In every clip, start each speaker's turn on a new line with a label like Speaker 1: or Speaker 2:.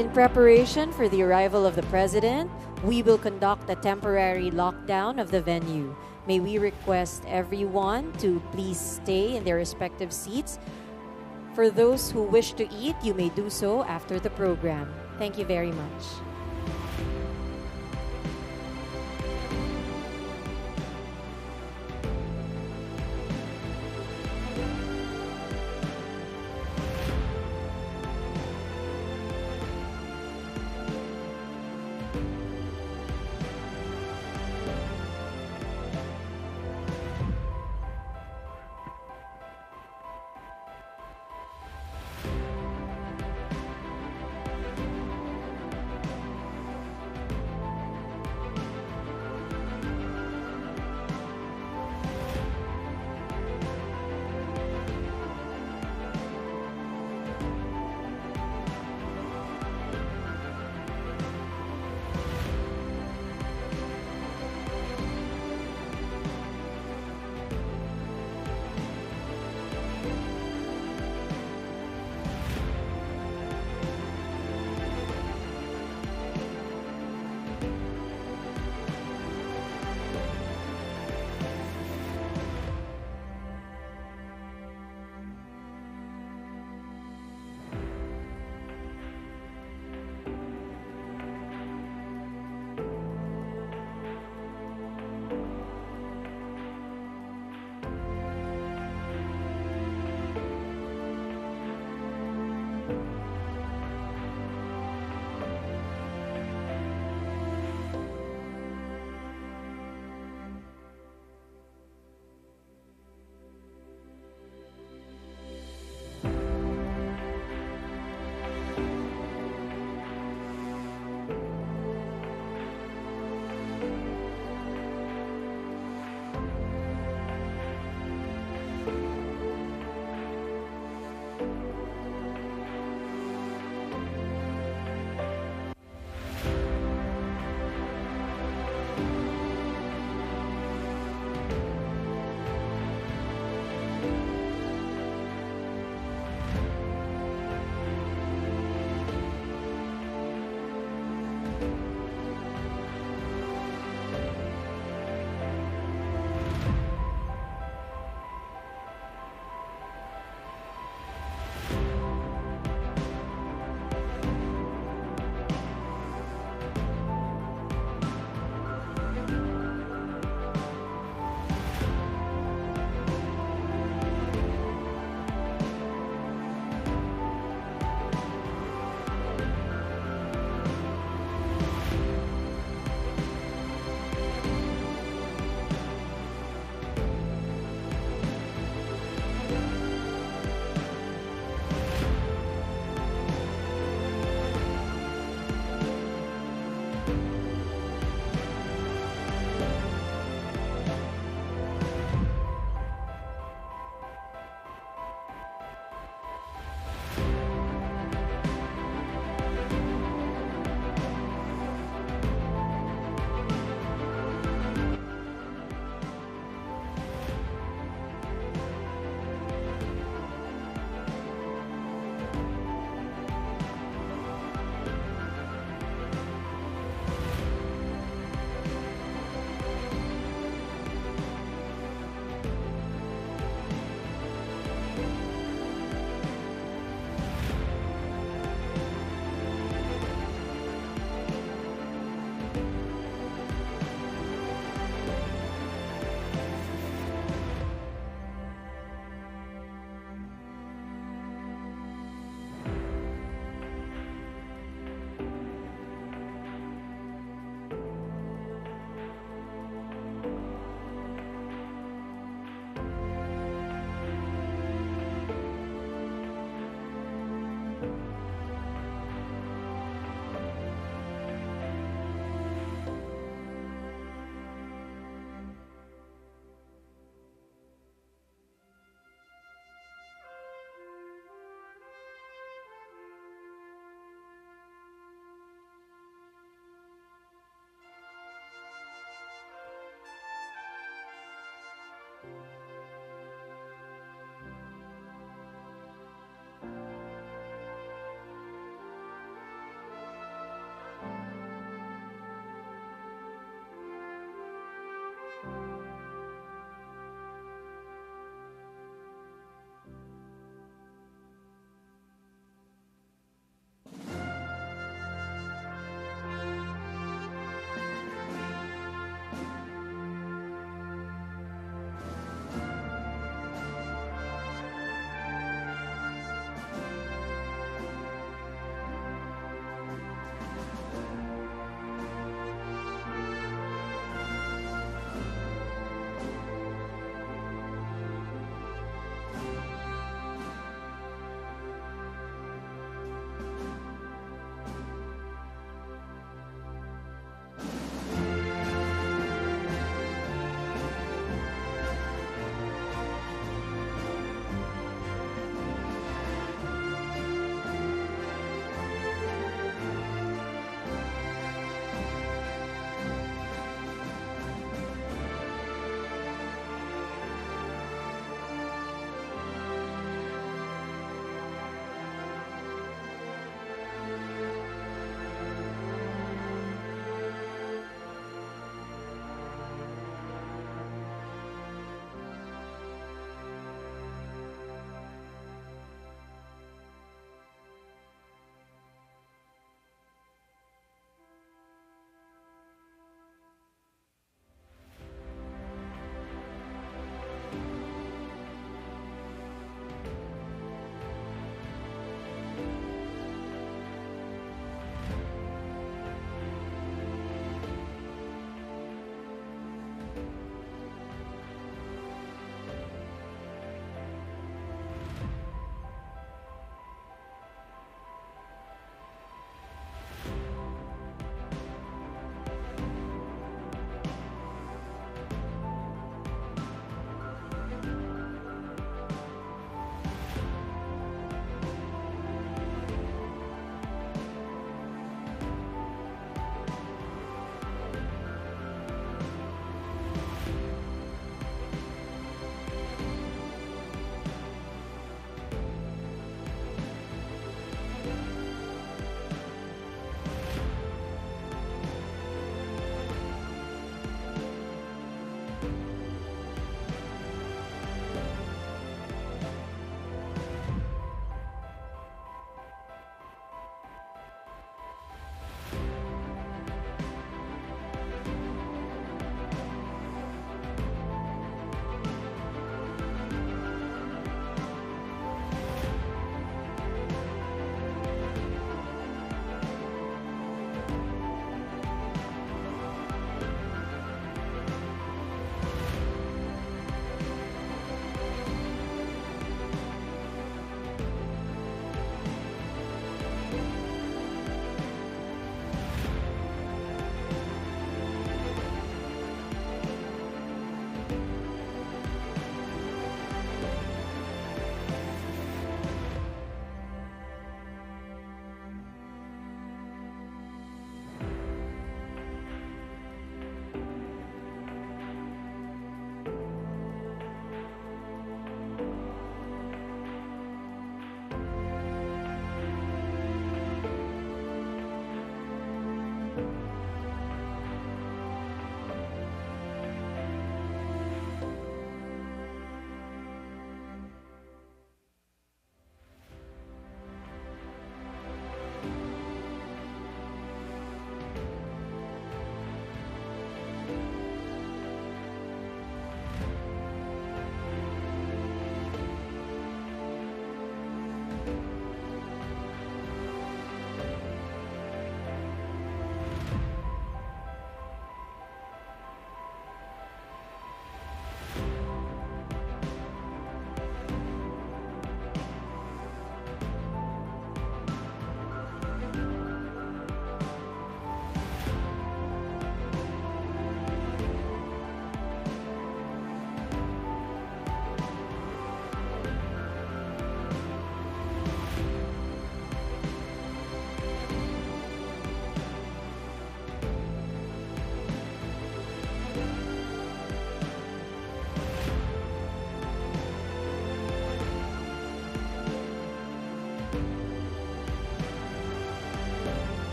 Speaker 1: In preparation for the arrival of the President, we will conduct a temporary lockdown of the venue. May we request everyone to please stay in their respective seats. For those who wish to eat, you may do so after the program. Thank you very much.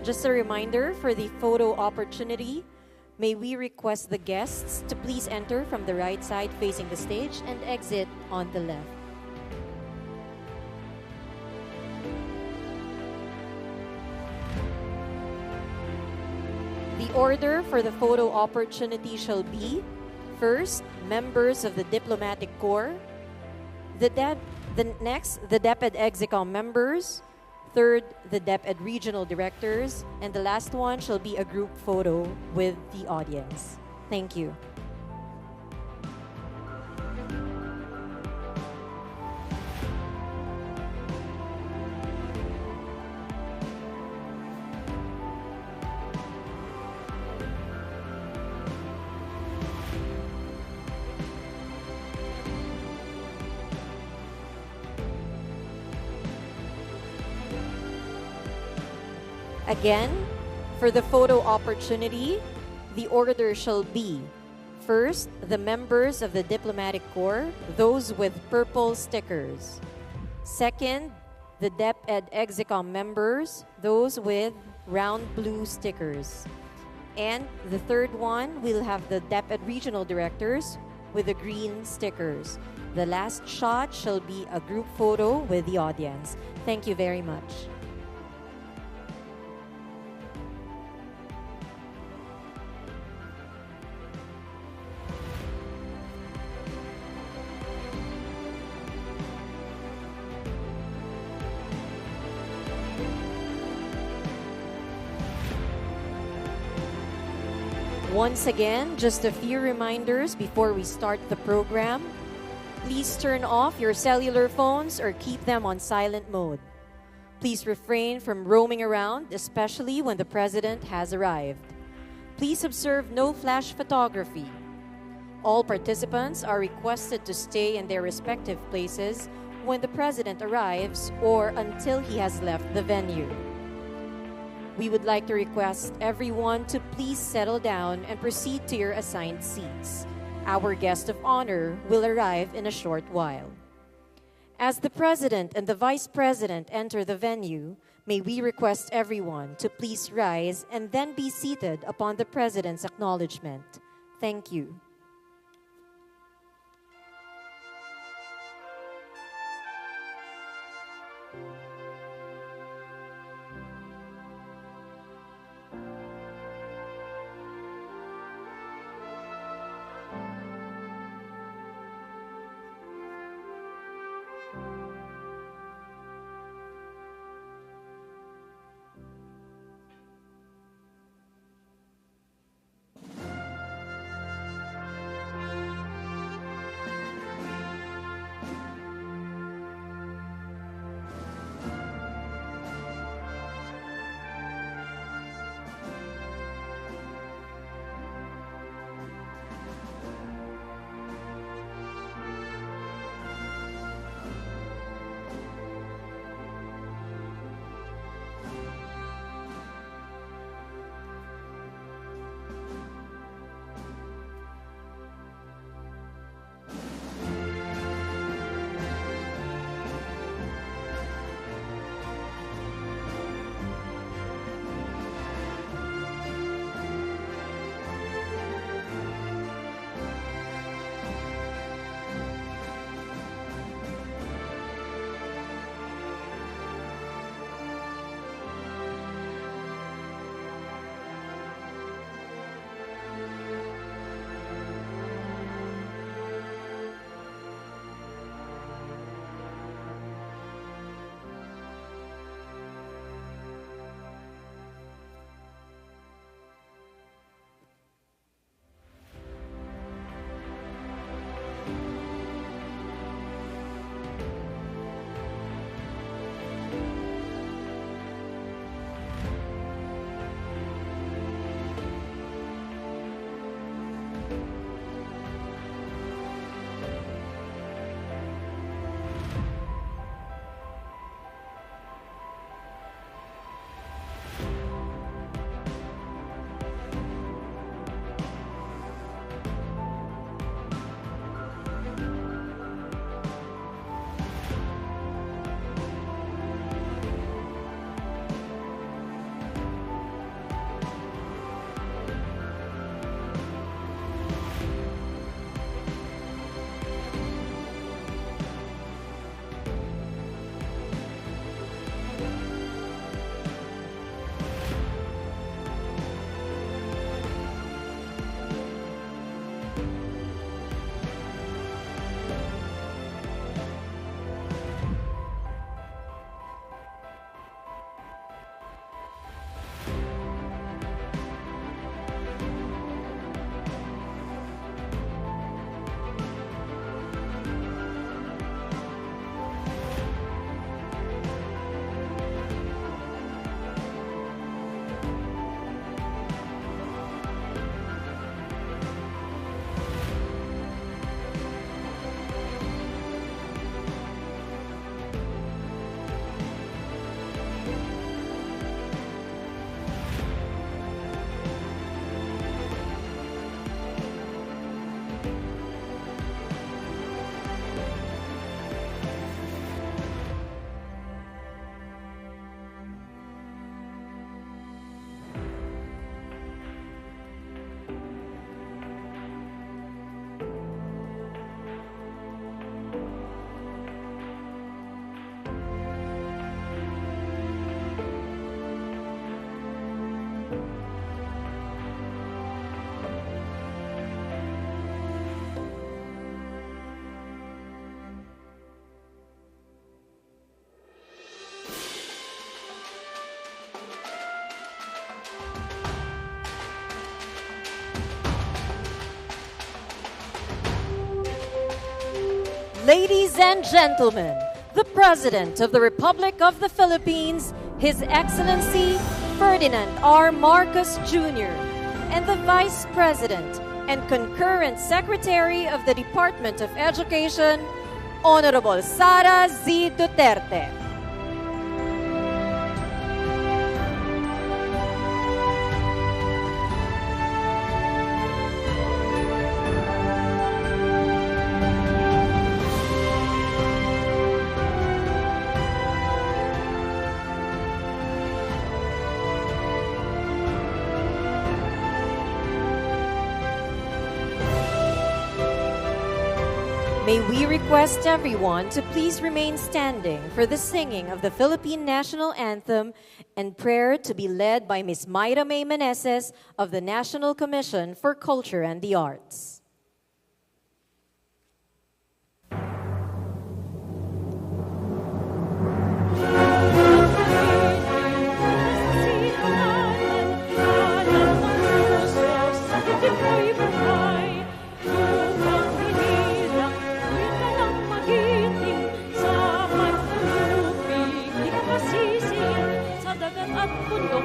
Speaker 1: Just a reminder for the photo opportunity, may we request the guests to please enter from the right side facing the stage and exit on the left. The order for the photo opportunity shall be: first, members of the Diplomatic Corps; the next, the DepEd Execom members; third, the DepEd Regional Directors; and the last one shall be a group photo with the audience. Thank you. Again, for the photo opportunity, the order shall be: first, the members of the Diplomatic Corps, those with purple stickers; second, the DepEd Execom members, those with round blue stickers; and the third one, we'll have the DepEd Regional Directors with the green stickers. The last shot shall be a group photo with the audience. Thank you very much. Once again, just a few reminders before we start the program. Please turn off your cellular phones or keep them on silent mode. Please refrain from roaming around, especially when the President has arrived. Please observe no flash photography. All participants are requested to stay in their respective places when the President arrives or until he has left the venue. We would like to request everyone to please settle down and proceed to your assigned seats. Our guest of honor will arrive in a short while. As the President and the Vice President enter the venue, may we request everyone to please rise and then be seated upon the President's acknowledgement. Thank you. Ladies and gentlemen, the President of the Republic of the Philippines, His Excellency Ferdinand R. Marcos Jr., and the Vice President and concurrent Secretary of the Department of Education, Honorable Sara Z. Duterte. May we request everyone to please remain standing for the singing of the Philippine National Anthem and prayer to be led by Ms. Mayra May Meneses of the National Commission for Culture and the Arts.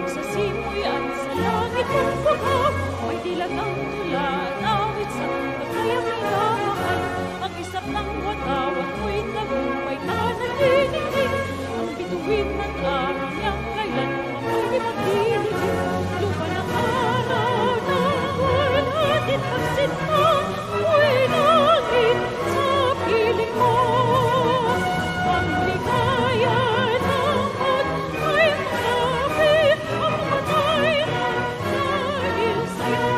Speaker 2: Sa simoy at sa langit kung bughaw, may dilag ang tula, nawit sa pagkayang ilamahal. Ang isap ng watawat mo'y tagumpay na naninigig. Ang bituin at araw niyang kailan ako'y magdilig. Lupa ng araw na walang itagsin mo, mo'y langit sa piling mo. Ang ligaya ng at ay marami, ang matay na dahil sa'yo.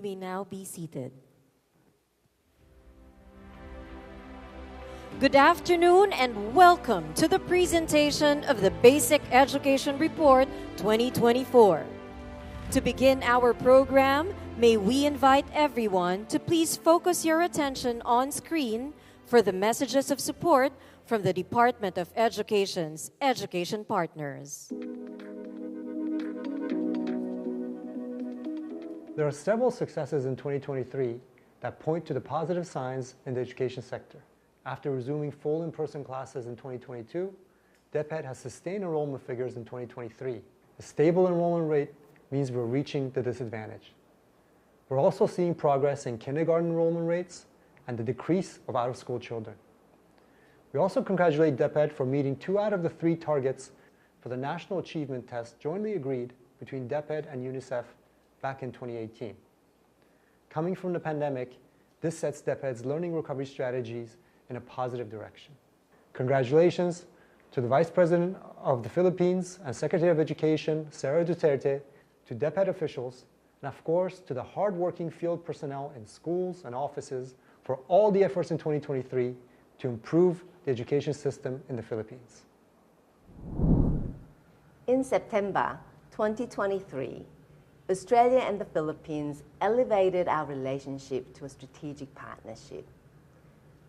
Speaker 1: may now be seated. Good afternoon and welcome to the presentation of the Basic Education Report 2024. To begin our program, may we invite everyone to please focus your attention on screen for the messages of support from the Department of Education's education partners.
Speaker 3: There are several successes in 2023 that point to the positive signs in the education sector. After resuming full in-person classes in 2022, DepEd has sustained enrollment figures in 2023. A stable enrollment rate means we're reaching the disadvantage. We're also seeing progress in kindergarten enrollment rates and the decrease of out-of-school children. We also congratulate DepEd for meeting 2 out of the 3 targets for the National Achievement Test jointly agreed between DepEd and UNICEF back in 2018. Coming from the pandemic, this sets DepEd's learning recovery strategies in a positive direction. Congratulations to the Vice President of the Philippines and Secretary of Education, Sara Duterte, to DepEd officials, and of course to the hard-working field personnel in schools and offices for all the efforts in 2023 to improve the education system in the Philippines.
Speaker 4: In September 2023, Australia and the Philippines elevated our relationship to a strategic partnership.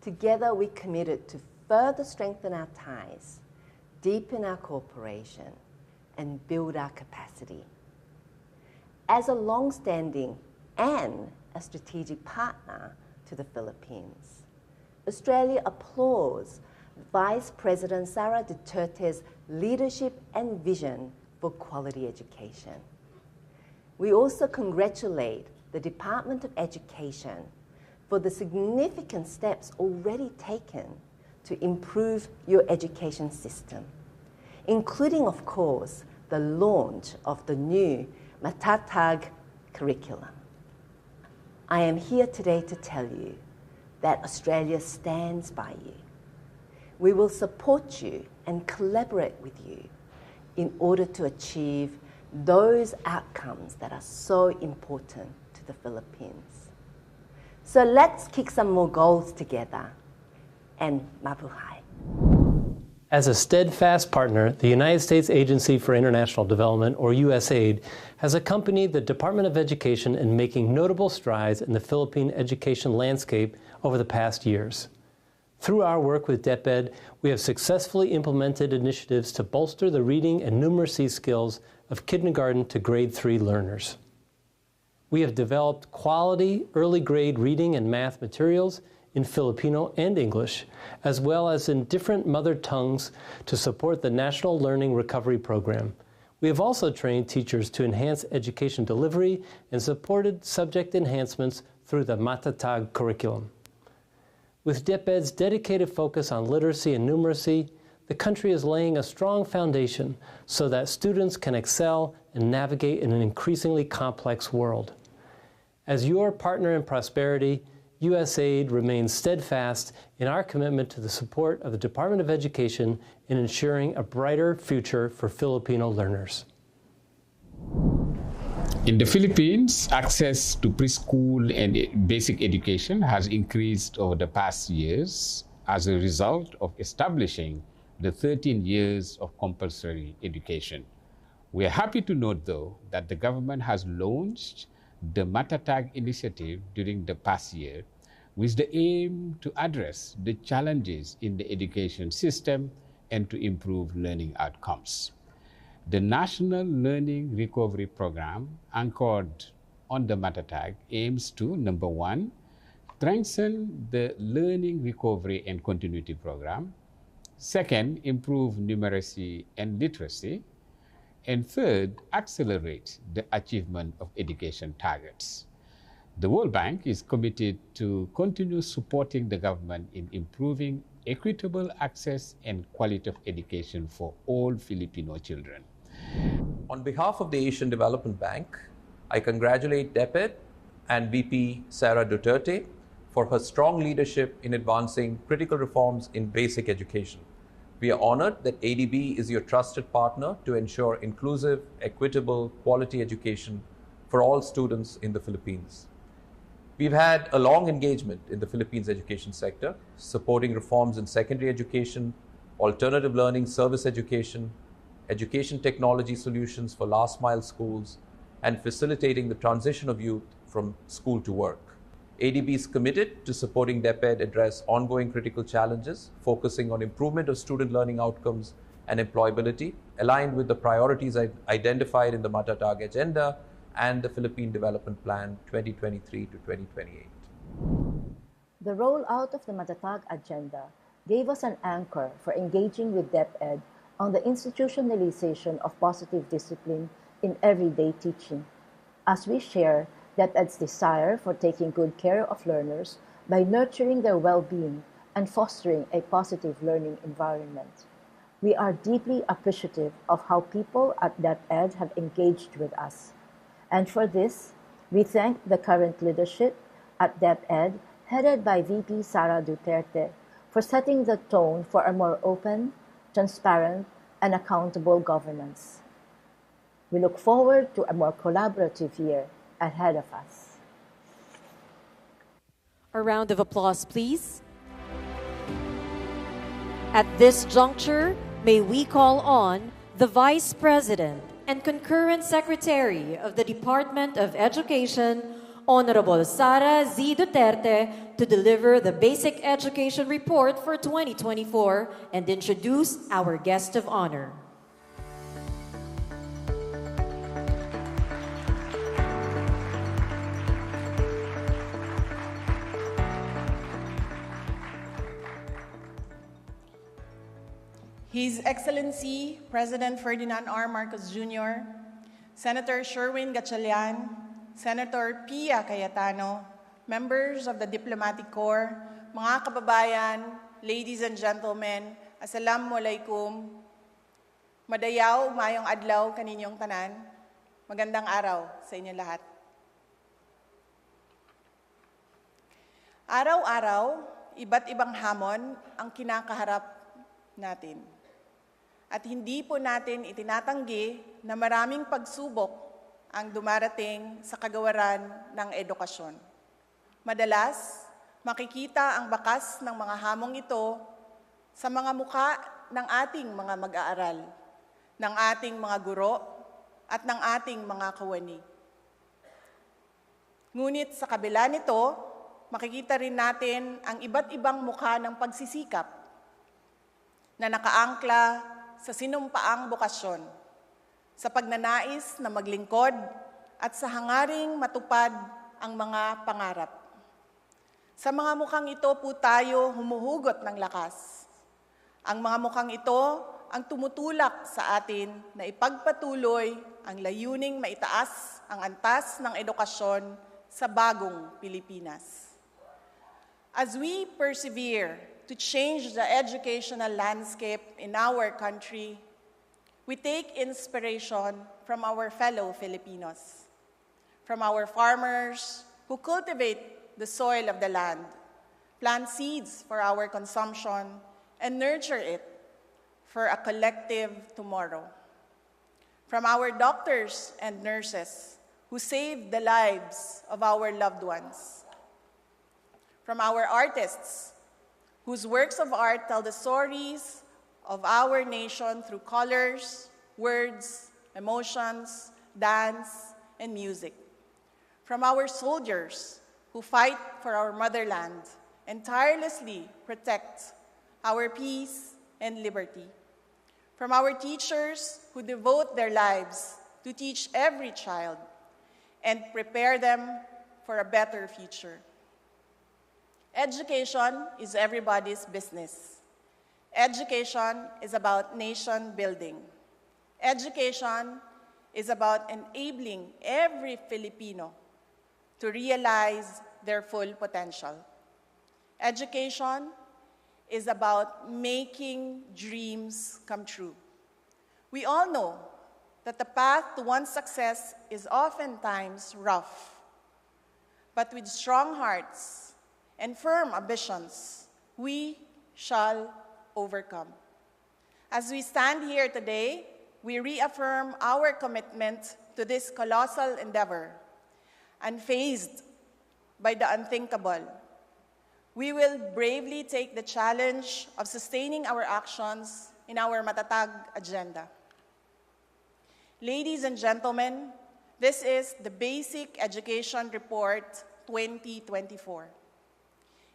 Speaker 4: Together, we committed to further strengthen our ties, deepen our cooperation, and build our capacity. As a long-standing and a strategic partner to the Philippines, Australia applauds Vice President Sara Duterte's leadership and vision for quality education. We also congratulate the Department of Education for the significant steps already taken to improve your education system, including, of course, the launch of the new Matatag curriculum. I am here today to tell you that Australia stands by you. We will support you and collaborate with you in order to achieve those outcomes that are so important to the Philippines. So let's kick some more goals together, and mabuhay.
Speaker 5: As a steadfast partner, the United States Agency for International Development, or USAID, has accompanied the Department of Education in making notable strides in the Philippine education landscape over the past years. Through our work with DepEd, we have successfully implemented initiatives to bolster the reading and numeracy skills of kindergarten to grade 3 learners. We have developed quality early grade reading and math materials in Filipino and English, as well as in different mother tongues to support the National Learning Recovery Program. We have also trained teachers to enhance education delivery and supported subject enhancements through the Matatag curriculum. With DepEd's dedicated focus on literacy and numeracy, the country is laying a strong foundation so that students can excel and navigate in an increasingly complex world. As your partner in prosperity, USAID remains steadfast in our commitment to the support of the Department of Education in ensuring a brighter future for Filipino learners.
Speaker 6: In the Philippines, access to preschool and basic education has increased over the past years as a result of establishing the 13 years of compulsory education. We are happy to note, though, that the government has launched the Matatag initiative during the past year with the aim to address the challenges in the education system and to improve learning outcomes. The National Learning Recovery Program, anchored on the Matatag, aims to, number 1, strengthen the Learning Recovery and Continuity Program, 2nd, improve numeracy and literacy, and 3rd, accelerate the achievement of education targets. The World Bank is committed to continue supporting the government in improving equitable access and quality of education for all Filipino children.
Speaker 7: On behalf of the Asian Development Bank, I congratulate DepEd and VP Sara Duterte for her strong leadership in advancing critical reforms in basic education. We are honored that ADB is your trusted partner to ensure inclusive, equitable, quality education for all students in the Philippines. We've had a long engagement in the Philippines education sector, supporting reforms in secondary education, alternative learning, service education, education technology solutions for last mile schools, and facilitating the transition of youth from school to work. ADB is committed to supporting DepEd address ongoing critical challenges, focusing on improvement of student learning outcomes and employability, aligned with the priorities identified in the Matatag Agenda and the Philippine Development Plan 2023 to 2028.
Speaker 8: The rollout of the Matatag Agenda gave us an anchor for engaging with DepEd on the institutionalization of positive discipline in everyday teaching, as we share DepEd's desire for taking good care of learners by nurturing their well-being and fostering a positive learning environment. We are deeply appreciative of how people at DepEd have engaged with us. And for this, we thank the current leadership at DepEd, headed by VP Sara Duterte, for setting the tone for a more open, transparent, and accountable governance. We look forward to a more collaborative year ahead of us.
Speaker 1: A round of applause, please. At this juncture, may we call on the Vice President and Concurrent Secretary of the Department of Education, Honorable Sara Z. Duterte, to deliver the Basic Education Report for 2024 and introduce our guest of honor.
Speaker 9: His Excellency President Ferdinand R. Marcos Jr., Senator Sherwin Gatchalian, Senator Pia Cayetano, members of the Diplomatic Corps, mga kababayan, ladies and gentlemen, Assalamualaikum, madayaw, mayong adlaw kaninyong tanan, magandang araw sa inyo lahat. Araw-araw, iba't ibang hamon ang kinakaharap natin. At hindi po natin itinatanggi na maraming pagsubok ang dumarating sa kagawaran ng edukasyon. Madalas, makikita ang bakas ng mga hamong ito sa mga mukha ng ating mga mag-aaral, ng ating mga guro, at ng ating mga kawani. Ngunit sa kabila nito, makikita rin natin ang iba't ibang mukha ng pagsisikap na nakaangkla sa sinumpaang bukasyon, sa pagnanais na maglingkod at sa hangaring matupad ang mga pangarap. Sa mga mukhang ito po tayo humuhugot ng lakas. Ang mga mukhang ito ang tumutulak sa atin na ipagpatuloy ang layuning maitaas ang antas ng edukasyon sa bagong Pilipinas. As we persevere to change the educational landscape in our country, we take inspiration from our fellow Filipinos, from our farmers who cultivate the soil of the land, plant seeds for our consumption, and nurture it for a collective tomorrow. From our doctors and nurses who save the lives of our loved ones. From our artists whose works of art tell the stories of our nation through colors, words, emotions, dance, and music. From our soldiers who fight for our motherland and tirelessly protect our peace and liberty. From our teachers who devote their lives to teach every child and prepare them for a better future. Education is everybody's business. Education is about nation building. Education is about enabling every Filipino to realize their full potential. Education is about making dreams come true. We all know that the path to one's success is oftentimes rough, but with strong hearts and firm ambitions, we shall overcome. As we stand here today, we reaffirm our commitment to this colossal endeavor, unfazed by the unthinkable. We will bravely take the challenge of sustaining our actions in our matatag agenda. Ladies and gentlemen, this is the Basic Education Report 2024.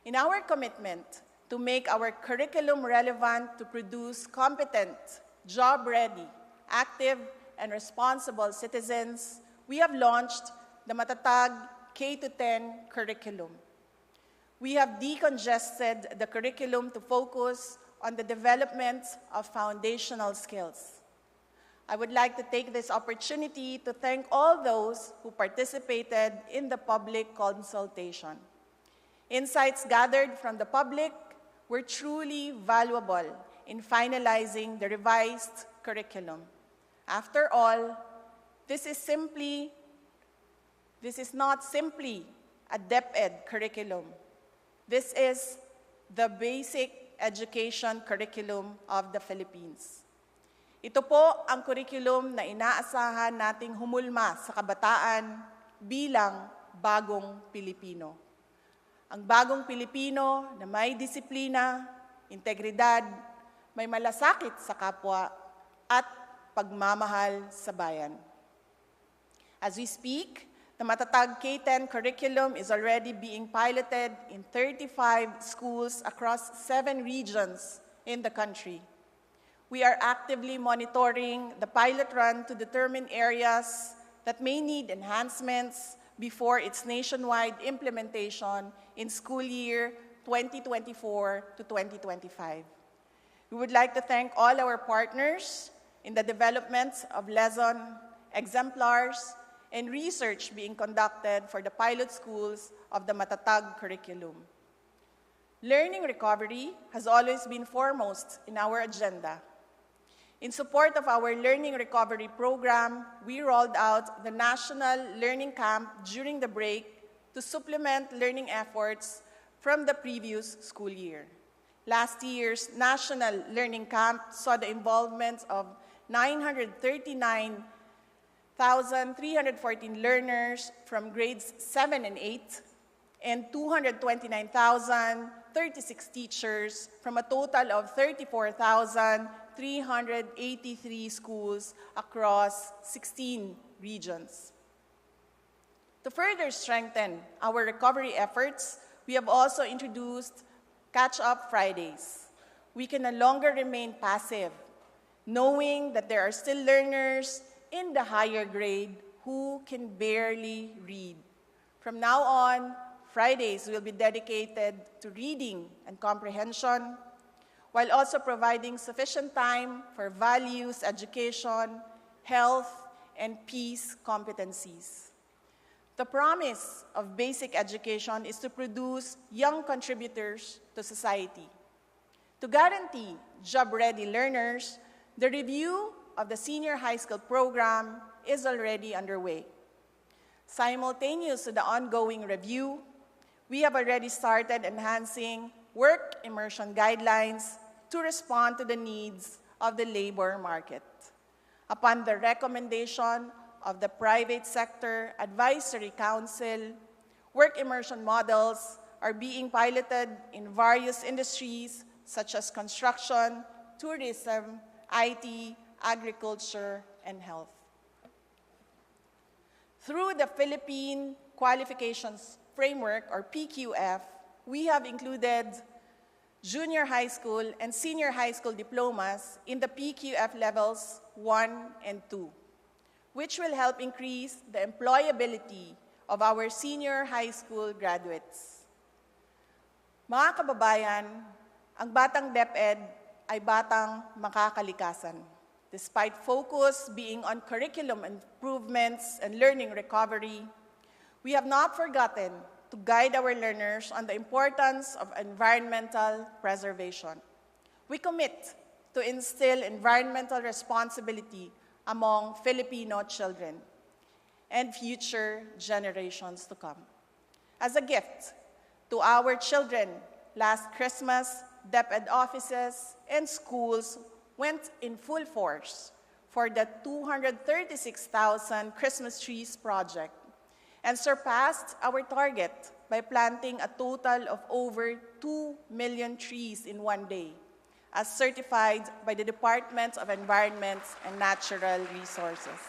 Speaker 9: In our commitment to make our curriculum relevant to produce competent, job-ready, active, and responsible citizens, we have launched the Matatag K-10 curriculum. We have decongested the curriculum to focus on the development of foundational skills. I would like to take this opportunity to thank all those who participated in the public consultation. Insights gathered from the public were truly valuable in finalizing the revised curriculum. After all, this is not simply a DepEd curriculum. This is the basic education curriculum of the Philippines. Ito po ang curriculum na inaasahan nating humulma sa kabataan bilang bagong Pilipino. Ang bagong Pilipino na may disiplina, integridad, may malasakit sa kapwa, at pagmamahal sa bayan. As we speak, the Matatag K-10 curriculum is already being piloted in 35 schools across 7 regions in the country. We are actively monitoring the pilot run to determine areas that may need enhancements before its nationwide implementation in school year 2024 to 2025. We would like to thank all our partners in the development of lesson exemplars and research being conducted for the pilot schools of the Matatag curriculum. Learning recovery has always been foremost in our agenda. In support of our Learning Recovery Program, we rolled out the National Learning Camp during the break to supplement learning efforts from the previous school year. Last year's National Learning Camp saw the involvement of 939,314 learners from grades 7 and 8, and 229,036 teachers from a total of 34,383 schools across 16 regions. To further strengthen our recovery efforts, we have also introduced Catch-Up Fridays. We can no longer remain passive, knowing that there are still learners in the higher grade who can barely read. From now on, Fridays will be dedicated to reading and comprehension, while also providing sufficient time for values, education, health, and peace competencies. The promise of basic education is to produce young contributors to society. To guarantee job-ready learners, the review of the senior high school program is already underway. Simultaneous to the ongoing review, we have already started enhancing work immersion guidelines to respond to the needs of the labor market. Upon the recommendation of the Private Sector Advisory Council, work immersion models are being piloted in various industries such as construction, tourism, IT, agriculture, and health. Through the Philippine Qualifications Framework, or PQF, we have included junior high school and senior high school diplomas in the PQF levels 1 and 2, which will help increase the employability of our senior high school graduates. Mga kababayan, ang batang DepEd ay batang makakalikasan. Despite focus being on curriculum improvements and learning recovery, we have not forgotten to guide our learners on the importance of environmental preservation. We commit to instill environmental responsibility among Filipino children and future generations to come. As a gift to our children, last Christmas, DepEd offices and schools went in full force for the 236,000 Christmas trees project and surpassed our target by planting a total of over 2 million trees in one day, as certified by the Department of Environment and Natural Resources.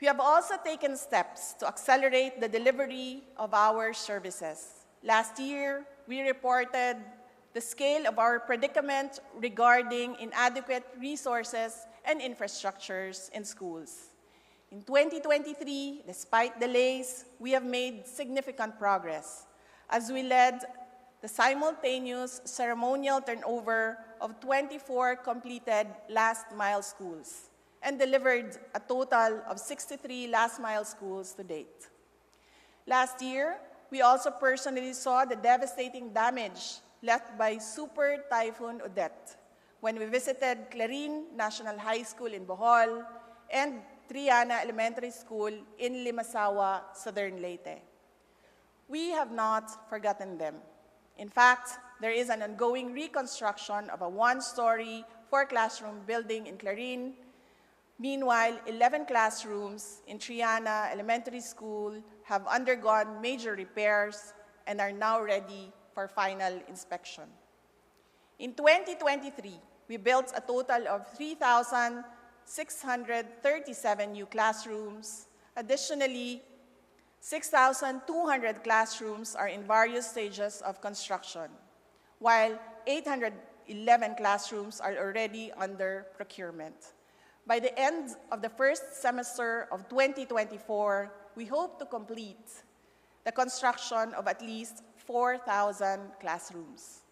Speaker 9: We have also taken steps to accelerate the delivery of our services. Last year, we reported the scale of our predicament regarding inadequate resources and infrastructures in schools. In 2023, despite delays, we have made significant progress as we led the simultaneous ceremonial turnover of 24 completed last-mile schools and delivered a total of 63 last-mile schools to date. Last year, we also personally saw the devastating damage left by Super Typhoon Odette when we visited Clarin National High School in Bohol and Triana Elementary School in Limasawa, Southern Leyte. We have not forgotten them. In fact, there is an ongoing reconstruction of a one-story, four-classroom building in Clarin. Meanwhile, 11 classrooms in Triana Elementary School have undergone major repairs and are now ready for final inspection. In 2023, we built a total of 3,637 new classrooms. Additionally, 6,200 classrooms are in various stages of construction, while 811 classrooms are already under procurement. By the end of the first semester of 2024, we hope to complete the construction of at least 4,000 classrooms.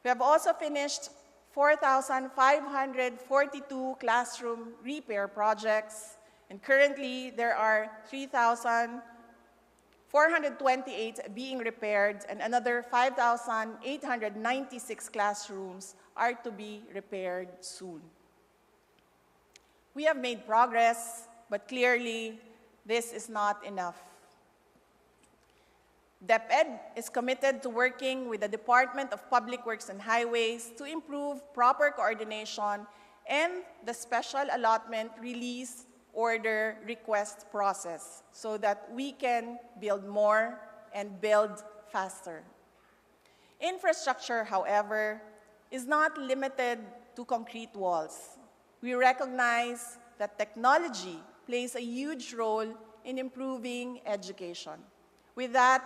Speaker 9: We have also finished 4,542 classroom repair projects, and currently there are 3,428 being repaired, and another 5,896 classrooms are to be repaired soon. We have made progress, but clearly this is not enough. DepEd is committed to working with the Department of Public Works and Highways to improve proper coordination and the special allotment release order request process so that we can build more and build faster. Infrastructure, however, is not limited to concrete walls. We recognize that technology plays a huge role in improving education. With that,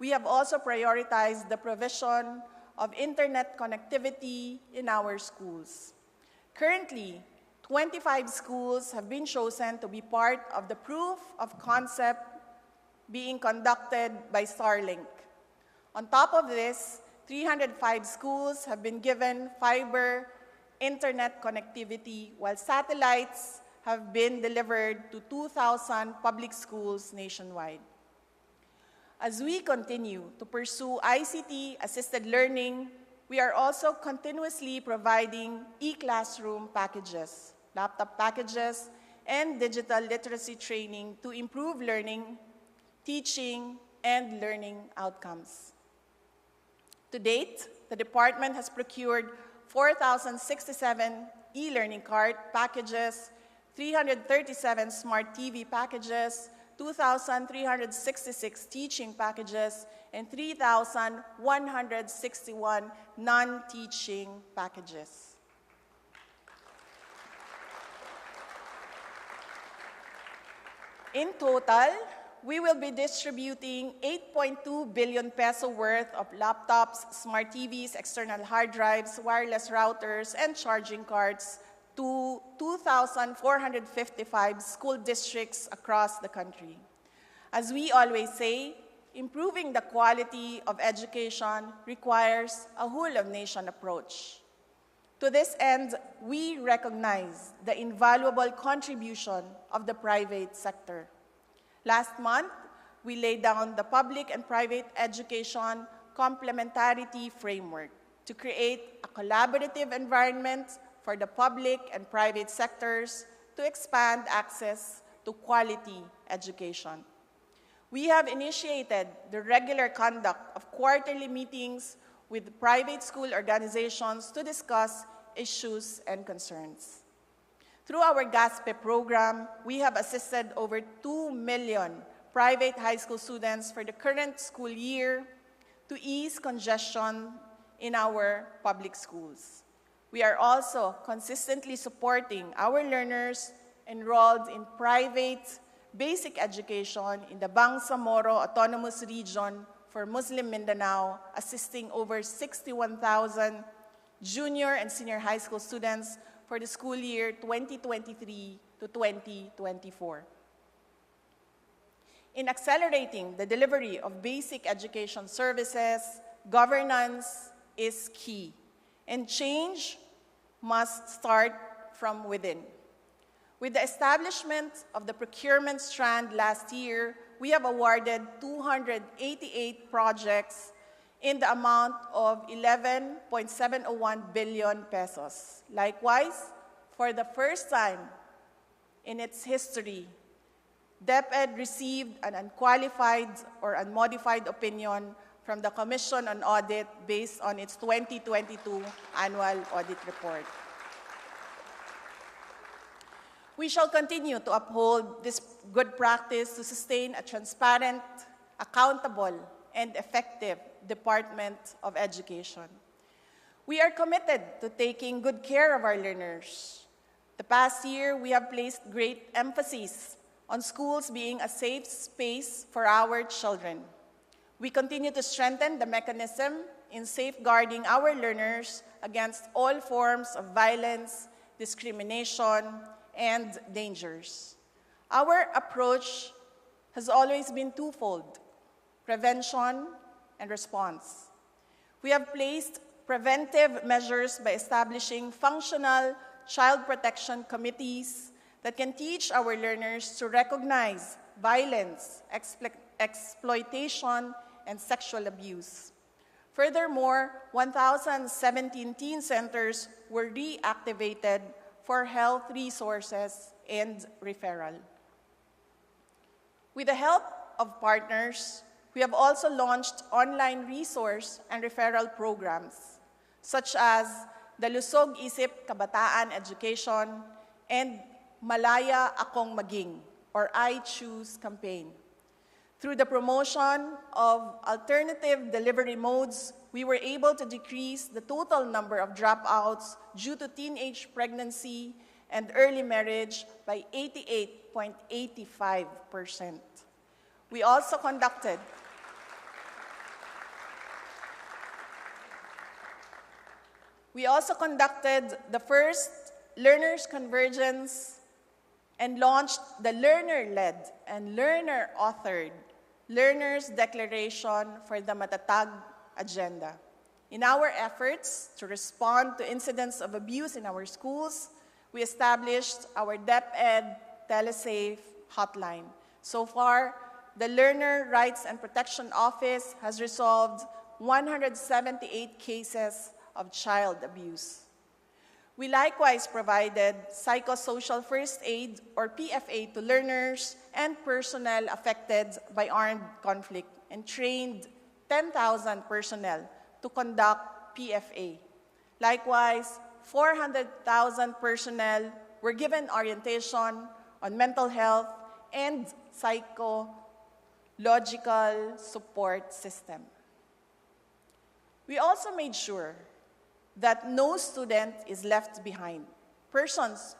Speaker 9: we have also prioritized the provision of internet connectivity in our schools. Currently, 25 schools have been chosen to be part of the proof of concept being conducted by Starlink. On top of this, 305 schools have been given fiber internet connectivity, while satellites have been delivered to 2,000 public schools nationwide. As we continue to pursue ICT-assisted learning, we are also continuously providing e-classroom packages, laptop packages, and digital literacy training to improve learning, teaching, and learning outcomes. To date, the department has procured 4,067 e-learning card packages, 337 smart TV packages, 2,366 teaching packages, and 3,161 non-teaching packages. In total, we will be distributing 8.2 billion peso worth of laptops, smart TVs, external hard drives, wireless routers, and charging cards to 2,455 school districts across the country. As we always say, improving the quality of education requires a whole-of-nation approach. To this end, we recognize the invaluable contribution of the private sector. Last month, we laid down the public and private education complementarity framework to create a collaborative environment for the public and private sectors to expand access to quality education. We have initiated the regular conduct of quarterly meetings with private school organizations to discuss issues and concerns. Through our GASPE program, we have assisted over 2 million private high school students for the current school year to ease congestion in our public schools. We are also consistently supporting our learners enrolled in private basic education in the Bangsamoro Autonomous Region for Muslim Mindanao, assisting over 61,000 junior and senior high school students for the school year 2023 to 2024. In accelerating the delivery of basic education services, governance is key, and change must start from within. With the establishment of the procurement strand last year, we have awarded 288 projects in the amount of 11.701 billion pesos. Likewise, for the first time in its history, DepEd received an unqualified or unmodified opinion from the Commission on Audit based on its 2022 annual audit report. We shall continue to uphold this good practice to sustain a transparent, accountable, and effective Department of Education. We are committed to taking good care of our learners. The past year, we have placed great emphasis on schools being a safe space for our children. We continue to strengthen the mechanism in safeguarding our learners against all forms of violence, discrimination, and dangers. Our approach has always been twofold: prevention and response. We have placed preventive measures by establishing functional child protection committees that can teach our learners to recognize violence, exploitation, and sexual abuse. Furthermore, 1,017 teen centers were reactivated for health resources and referral. With the help of partners, we have also launched online resource and referral programs, such as the Lusog Isip Kabataan Education and Malaya Akong Maging, or I Choose campaign. Through the promotion of alternative delivery modes, we were able to decrease the total number of dropouts due to teenage pregnancy and early marriage by 88.85%. We also conducted the first Learners Convergence and launched the learner-led and learner-authored Learners Declaration for the Matatag Agenda. In our efforts to respond to incidents of abuse in our schools, we established our DepEd TeleSafe hotline. So far, the Learner Rights and Protection Office has resolved 178 cases of child abuse. We likewise provided psychosocial first aid, or PFA, to learners and personnel affected by armed conflict and trained 10,000 personnel to conduct PFA. Likewise, 400,000 personnel were given orientation on mental health and psychological support system. We also made sure that no student is left behind. Persons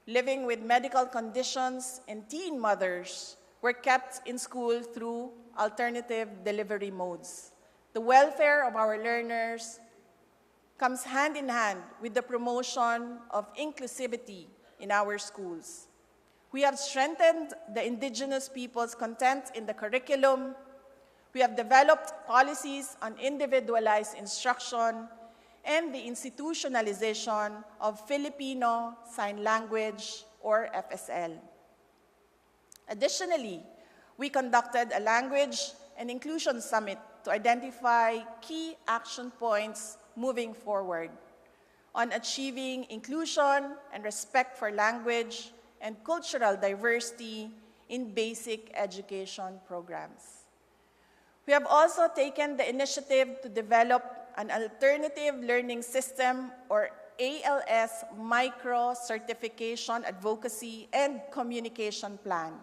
Speaker 9: living with medical conditions and teen mothers were kept in school through alternative delivery modes. The welfare of our learners comes hand in hand with the promotion of inclusivity in our schools. We have strengthened the indigenous people's content in the curriculum. We have developed policies on individualized instruction and the institutionalization of Filipino Sign Language, or FSL. Additionally, we conducted a language and inclusion summit to identify key action points moving forward on achieving inclusion and respect for language and cultural diversity in basic education programs. We have also taken the initiative to develop an alternative learning system, or ALS micro-certification advocacy and communication plan,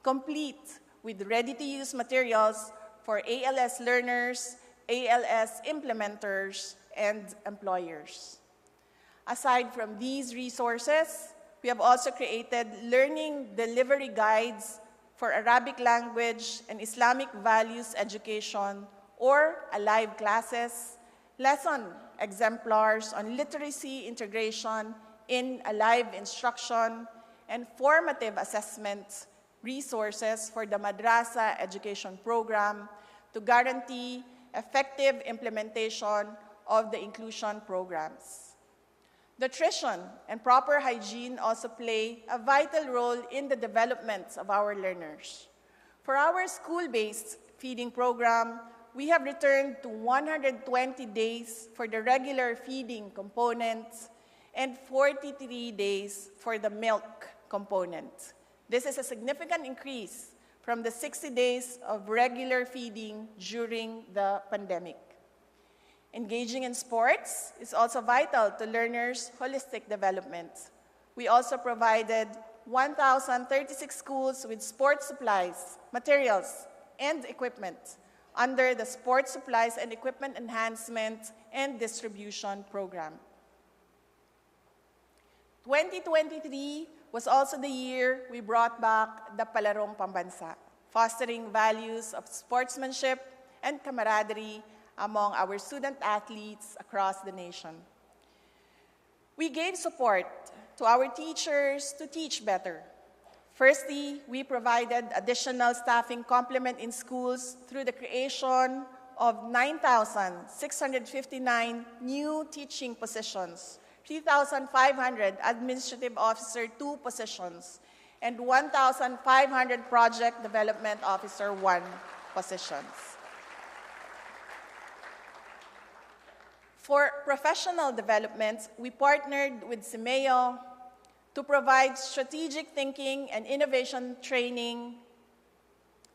Speaker 9: complete with ready-to-use materials for ALS learners, ALS implementers, and employers. Aside from these resources, we have also created learning delivery guides for Arabic language and Islamic values education, or alive classes, lesson exemplars on literacy integration in alive instruction, and formative assessment resources for the Madrasa education program to guarantee effective implementation of the inclusion programs. Nutrition and proper hygiene also play a vital role in the development of our learners. For our school-based feeding program, we have returned to 120 days for the regular feeding component and 43 days for the milk component. This is a significant increase from the 60 days of regular feeding during the pandemic. Engaging in sports is also vital to learners' holistic development. We also provided 1,036 schools with sports supplies, materials, and equipment under the Sports Supplies and Equipment Enhancement and Distribution Program. 2023 was also the year we brought back the Palarong Pambansa, fostering values of sportsmanship and camaraderie among our student athletes across the nation. We gave support to our teachers to teach better. Firstly, we provided additional staffing complement in schools through the creation of 9,659 new teaching positions, 3,500 administrative officer 2 positions, and 1,500 project development officer 1 positions. For professional development, we partnered with CIMEO to provide strategic thinking and innovation training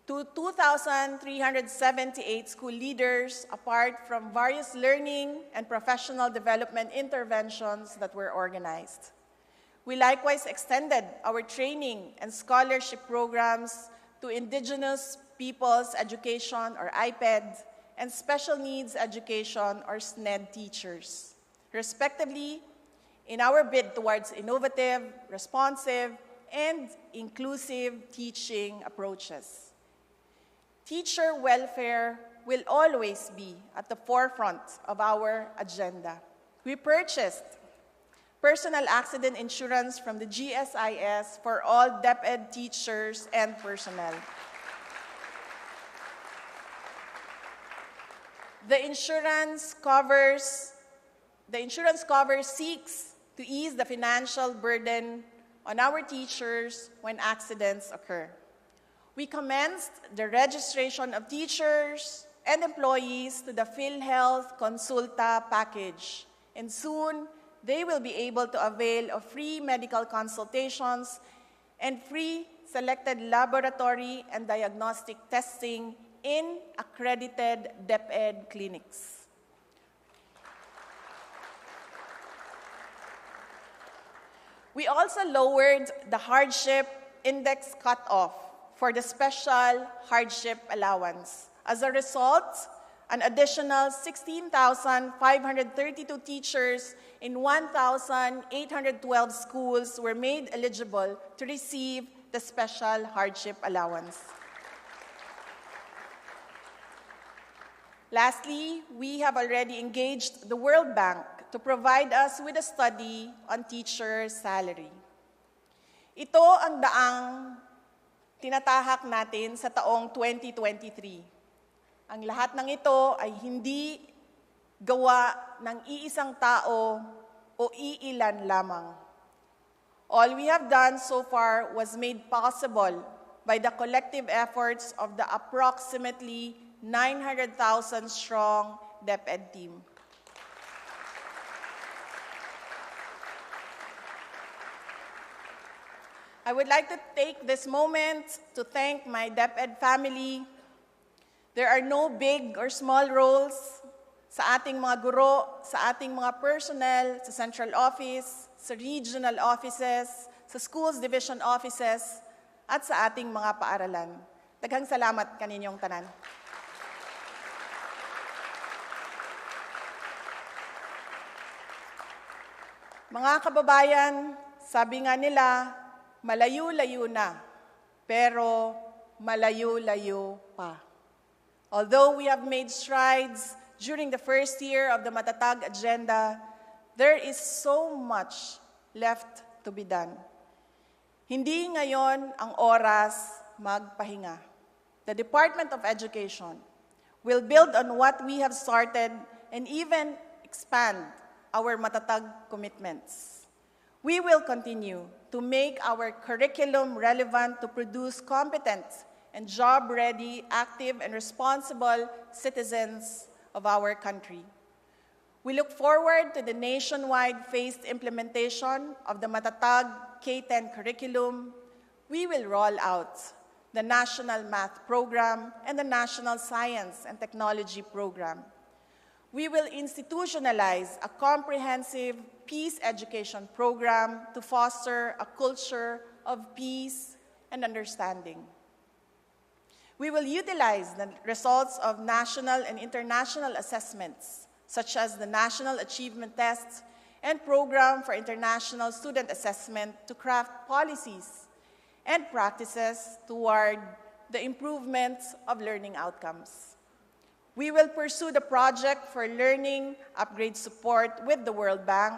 Speaker 9: to 2,378 school leaders, apart from various learning and professional development interventions that were organized. We likewise extended our training and scholarship programs to Indigenous Peoples Education, or IPED, and Special Needs Education, or SNED teachers, respectively, in our bid towards innovative, responsive, and inclusive teaching approaches. Teacher welfare will always be at the forefront of our agenda. We purchased personal accident insurance from the GSIS for all DepEd teachers and personnel. The insurance cover seeks to ease the financial burden on our teachers when accidents occur. We commenced the registration of teachers and employees to the PhilHealth Consulta package, and soon they will be able to avail of free medical consultations and free selected laboratory and diagnostic testing in accredited DepEd clinics. We also lowered the hardship index cutoff for the special hardship allowance. As a result, an additional 16,532 teachers in 1,812 schools were made eligible to receive the special hardship allowance. Lastly, we have already engaged the World Bank to provide us with a study on teacher salary. Ito ang daang tinatahak natin sa taong 2023. Ang lahat ng ito ay hindi gawa ng iisang tao o iilan lamang. All we have done so far was made possible by the collective efforts of the approximately 900,000 strong DepEd team. I would like to take this moment to thank my DepEd family. There are no big or small roles sa ating mga guro, sa ating mga personnel, sa central office, sa regional offices, sa schools division offices, at sa ating mga paaralan. Daghang salamat kaninyong tanan. Mga kababayan, sabi nga nila, malayo-layo na, pero malayo-layo pa. Although we have made strides during the first year of the Matatag Agenda, there is so much left to be done. Hindi ngayon ang oras magpahinga. The Department of Education will build on what we have started and even expand our Matatag commitments. We will continue to make our curriculum relevant to produce competent and job-ready, active, and responsible citizens of our country. We look forward to the nationwide phased implementation of the Matatag K-10 curriculum. We will roll out the National Math Program and the National Science and Technology Program. We will institutionalize a comprehensive peace education program to foster a culture of peace and understanding. We will utilize the results of national and international assessments, such as the National Achievement Test and Program for International Student Assessment, to craft policies and practices toward the improvement of learning outcomes. We will pursue the project for learning upgrade support with the World Bank,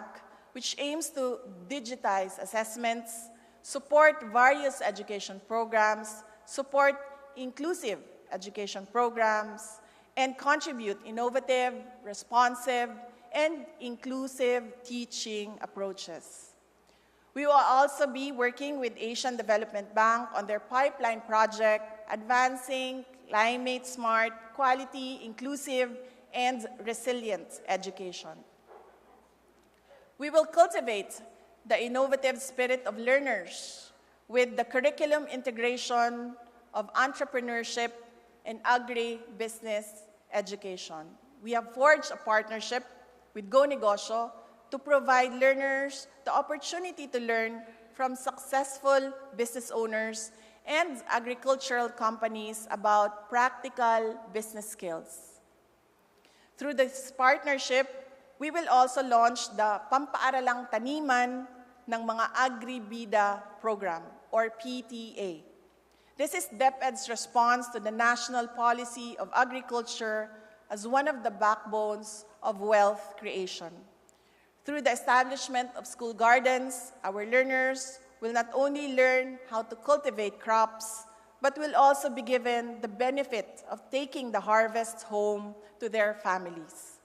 Speaker 9: which aims to digitize assessments, support various education programs, support inclusive education programs, and contribute innovative, responsive, and inclusive teaching approaches. We will also be working with Asian Development Bank on their pipeline project, advancing climate-smart, quality, inclusive, and resilient education. We will cultivate the innovative spirit of learners with the curriculum integration of entrepreneurship and agri-business education. We have forged a partnership with Go Negosyo to provide learners the opportunity to learn from successful business owners and agricultural companies about practical business skills. Through this partnership, we will also launch the Pampaaralang Taniman ng mga Agri-Bida program, or PTA. This is DepEd's response to the national policy of agriculture as one of the backbones of wealth creation. Through the establishment of school gardens, our learners will not only learn how to cultivate crops, but will also be given the benefit of taking the harvest home to their families.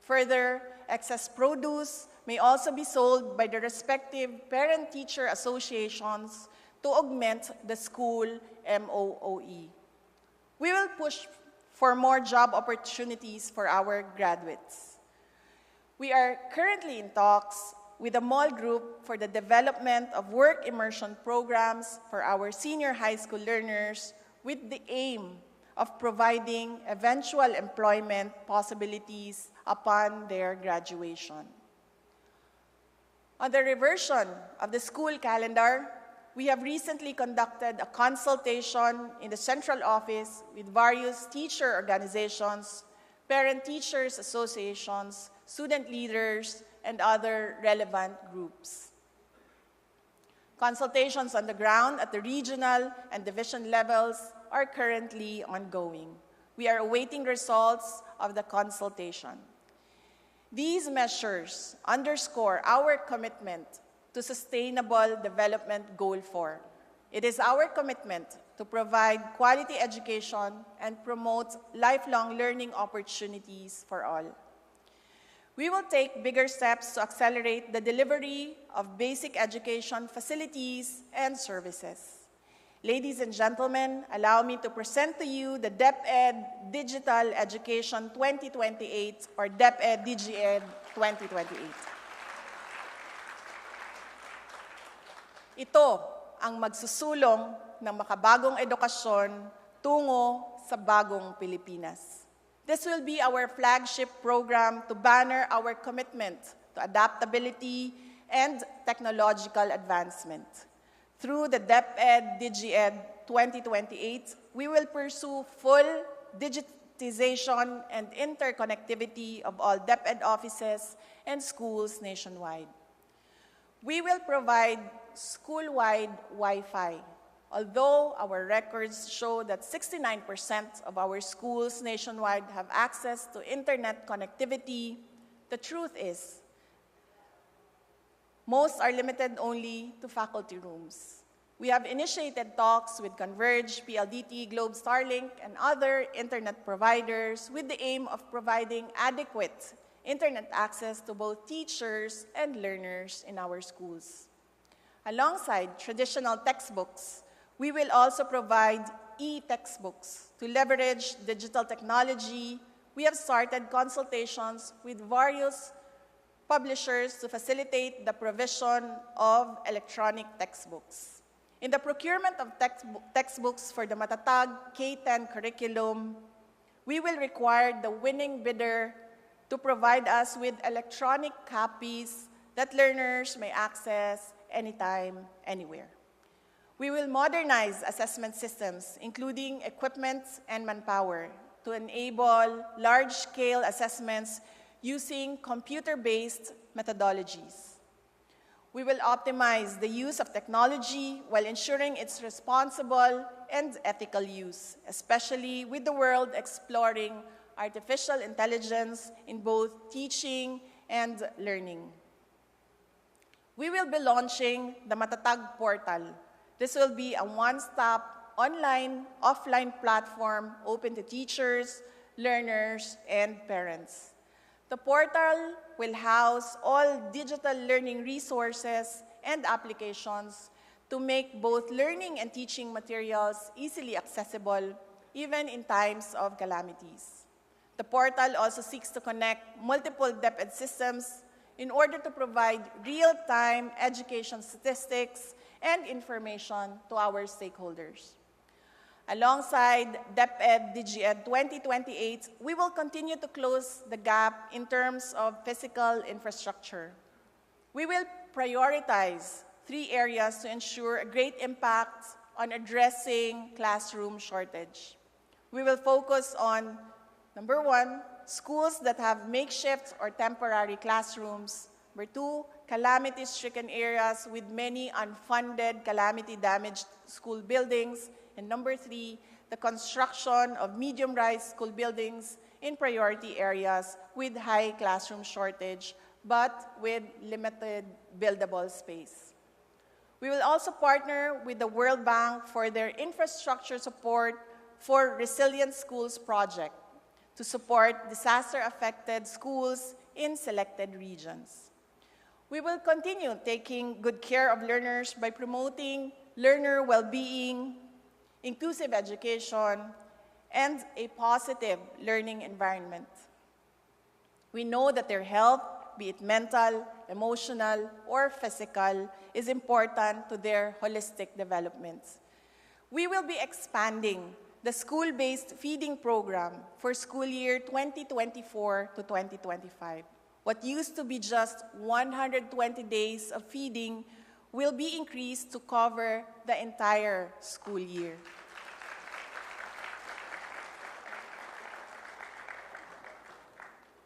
Speaker 9: Further, excess produce may also be sold by the respective parent-teacher associations to augment the school MOOE. We will push for more job opportunities for our graduates. We are currently in talks with a mall group for the development of work immersion programs for our senior high school learners with the aim of providing eventual employment possibilities upon their graduation. On the reversion of the school calendar, we have recently conducted a consultation in the central office with various teacher organizations, parent-teachers associations, student leaders, and other relevant groups. Consultations on the ground at the regional and division levels are currently ongoing. We are awaiting results of the consultation. These measures underscore our commitment to Sustainable Development Goal 4. It is our commitment to provide quality education and promote lifelong learning opportunities for all. We will take bigger steps to accelerate the delivery of basic education facilities and services. Ladies and gentlemen, allow me to present to you the DepEd Digital Education 2028, or DepEd DigEd 2028. Ito ang magsusulong ng makabagong edukasyon tungo sa bagong Pilipinas. This will be our flagship program to banner our commitment to adaptability and technological advancement. Through the DepEd DigEd 2028, we will pursue full digitization and interconnectivity of all DepEd offices and schools nationwide. We will provide school-wide Wi-Fi. Although our records show that 69% of our schools nationwide have access to internet connectivity, the truth is, most are limited only to faculty rooms. We have initiated talks with Converge, PLDT, Globe, Starlink, and other internet providers with the aim of providing adequate internet access to both teachers and learners in our schools. Alongside traditional textbooks, we will also provide e-textbooks. To leverage digital technology, we have started consultations with various publishers to facilitate the provision of electronic textbooks. In the procurement of textbooks for the Matatag K-10 curriculum, we will require the winning bidder to provide us with electronic copies that learners may access anytime, anywhere. We will modernize assessment systems, including equipment and manpower, to enable large-scale assessments using computer-based methodologies. We will optimize the use of technology while ensuring its responsible and ethical use, especially with the world exploring artificial intelligence in both teaching and learning. We will be launching the Matatag portal. This will be a one-stop online, offline platform open to teachers, learners, and parents. The portal will house all digital learning resources and applications to make both learning and teaching materials easily accessible, even in times of calamities. The portal also seeks to connect multiple DepEd systems in order to provide real-time education statistics and information to our stakeholders. Alongside DepEd DigEd 2028, we will continue to close the gap in terms of physical infrastructure. We will prioritize 3 areas to ensure a great impact on addressing classroom shortage. We will focus on, number 1, schools that have makeshift or temporary classrooms. Number 2, calamity-stricken areas with many unfunded calamity-damaged school buildings. And number 3, the construction of medium-rise school buildings in priority areas with high classroom shortage, but with limited buildable space. We will also partner with the World Bank for their infrastructure support for Resilient Schools project to support disaster-affected schools in selected regions. We will continue taking good care of learners by promoting learner well-being, inclusive education, and a positive learning environment. We know that their health, be it mental, emotional, or physical, is important to their holistic development. We will be expanding the school-based feeding program for school year 2024 to 2025. What used to be just 120 days of feeding will be increased to cover the entire school year.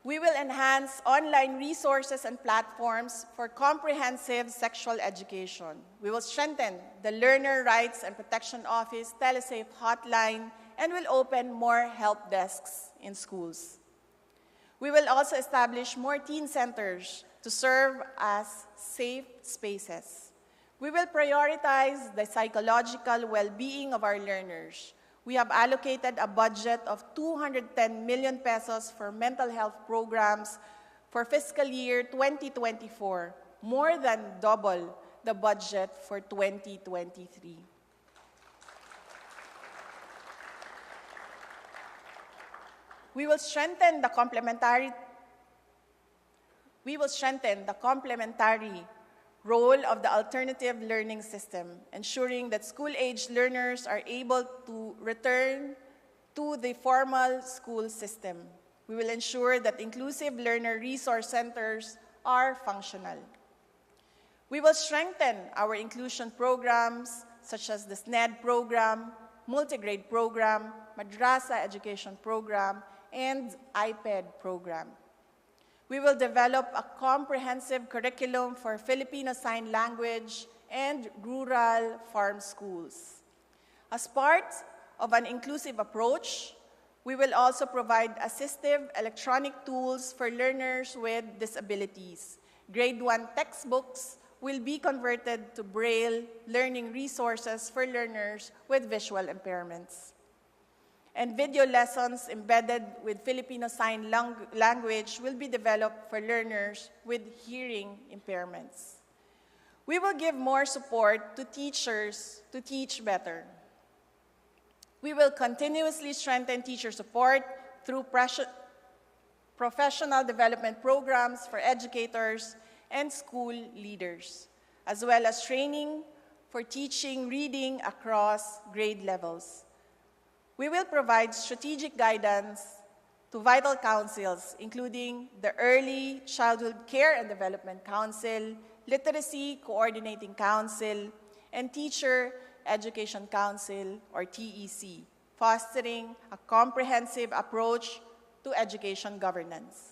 Speaker 9: We will enhance online resources and platforms for comprehensive sexual education. We will strengthen the Learner Rights and Protection Office Telesafe hotline and will open more help desks in schools. We will also establish more teen centers to serve as safe spaces. We will prioritize the psychological well-being of our learners. We have allocated a budget of 210 million pesos for mental health programs for fiscal year 2024, more than double the budget for 2023. We will strengthen the complementary role of the alternative learning system, ensuring that school-age learners are able to return to the formal school system. We will ensure that inclusive learner resource centers are functional. We will strengthen our inclusion programs, such as the SNED program, multi-grade program, madrasa education program, and iPad program. We will develop a comprehensive curriculum for Filipino Sign Language and rural farm schools. As part of an inclusive approach, we will also provide assistive electronic tools for learners with disabilities. Grade 1 textbooks will be converted to Braille learning resources for learners with visual impairments. And video lessons embedded with Filipino Sign Language will be developed for learners with hearing impairments. We will give more support to teachers to teach better. We will continuously strengthen teacher support through professional development programs for educators and school leaders, as well as training for teaching reading across grade levels. We will provide strategic guidance to vital councils, including the Early Childhood Care and Development Council, Literacy Coordinating Council, and Teacher Education Council, or TEC, fostering a comprehensive approach to education governance.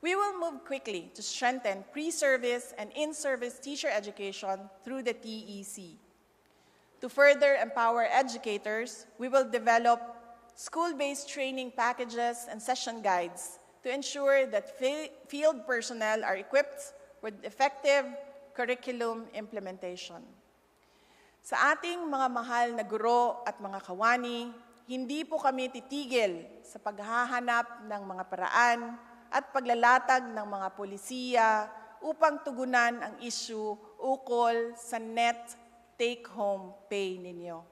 Speaker 9: We will move quickly to strengthen pre-service and in-service teacher education through the TEC. To further empower educators, we will develop school-based training packages and session guides to ensure that field personnel are equipped with effective curriculum implementation. Sa ating mga mahal na guro at mga kawani, hindi po kami titigil sa paghahanap ng mga paraan at paglalatag ng mga polisiya upang tugunan ang issue ukol sa net take-home pay ninyo.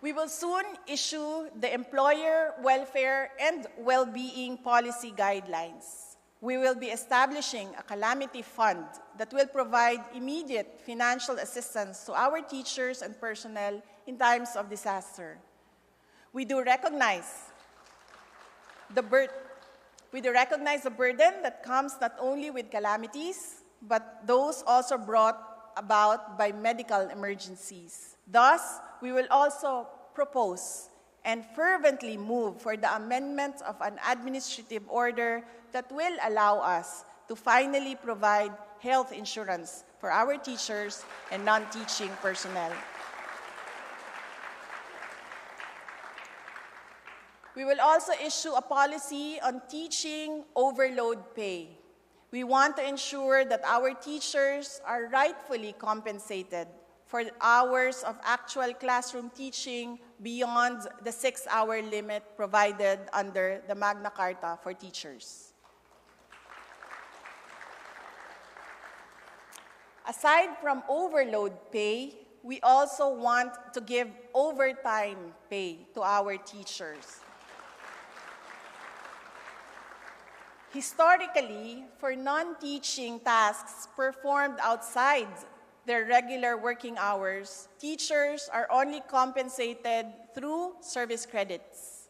Speaker 9: We will soon issue the Employer Welfare and Well-being Policy Guidelines. We will be establishing a calamity fund that will provide immediate financial assistance to our teachers and personnel in times of disaster. We do recognize the burden that comes not only with calamities, but those also brought about by medical emergencies. Thus, we will also propose and fervently move for the amendment of an administrative order that will allow us to finally provide health insurance for our teachers and non-teaching personnel. We will also issue a policy on teaching overload pay. We want to ensure that our teachers are rightfully compensated for hours of actual classroom teaching beyond the 6-hour limit provided under the Magna Carta for teachers. Aside from overload pay, we also want to give overtime pay to our teachers. Historically, for non-teaching tasks performed outside their regular working hours, teachers are only compensated through service credits.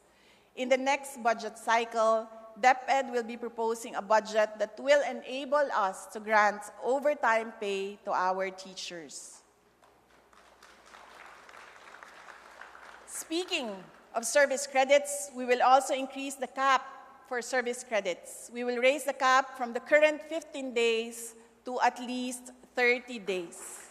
Speaker 9: In the next budget cycle, DepEd will be proposing a budget that will enable us to grant overtime pay to our teachers. Speaking of service credits, we will also increase the cap for service credits. We will raise the cap from the current 15 days to at least 30 days.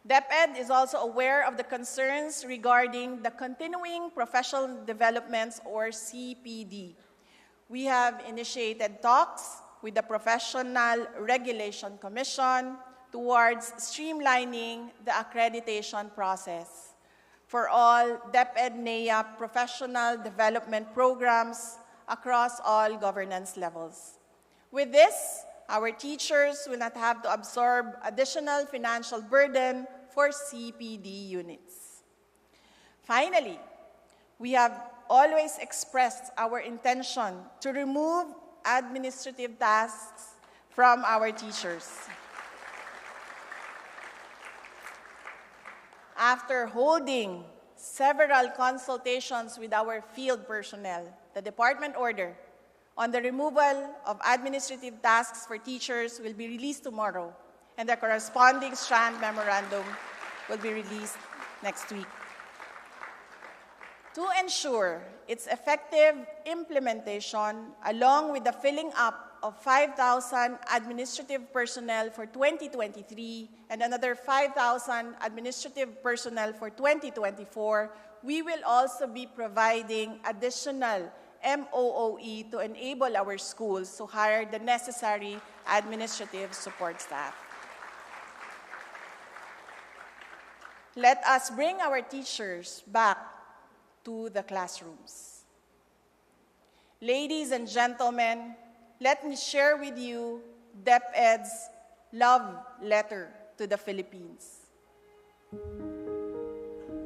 Speaker 9: DepEd is also aware of the concerns regarding the Continuing Professional Developments, or CPD. We have initiated talks with the Professional Regulation Commission towards streamlining the accreditation process for all DepEd-NEA professional development programs across all governance levels. With this, our teachers will not have to absorb additional financial burden for CPD units. Finally, we have always expressed our intention to remove administrative tasks from our teachers. After holding several consultations with our field personnel, the department order on the removal of administrative tasks for teachers will be released tomorrow, and the corresponding Strand Memorandum will be released next week. To ensure its effective implementation, along with the filling up of 5,000 administrative personnel for 2023 and another 5,000 administrative personnel for 2024, we will also be providing additional MOOE to enable our schools to hire the necessary administrative support staff. Let us bring our teachers back to the classrooms. Ladies and gentlemen, let me share with you DepEd's love letter to the Philippines.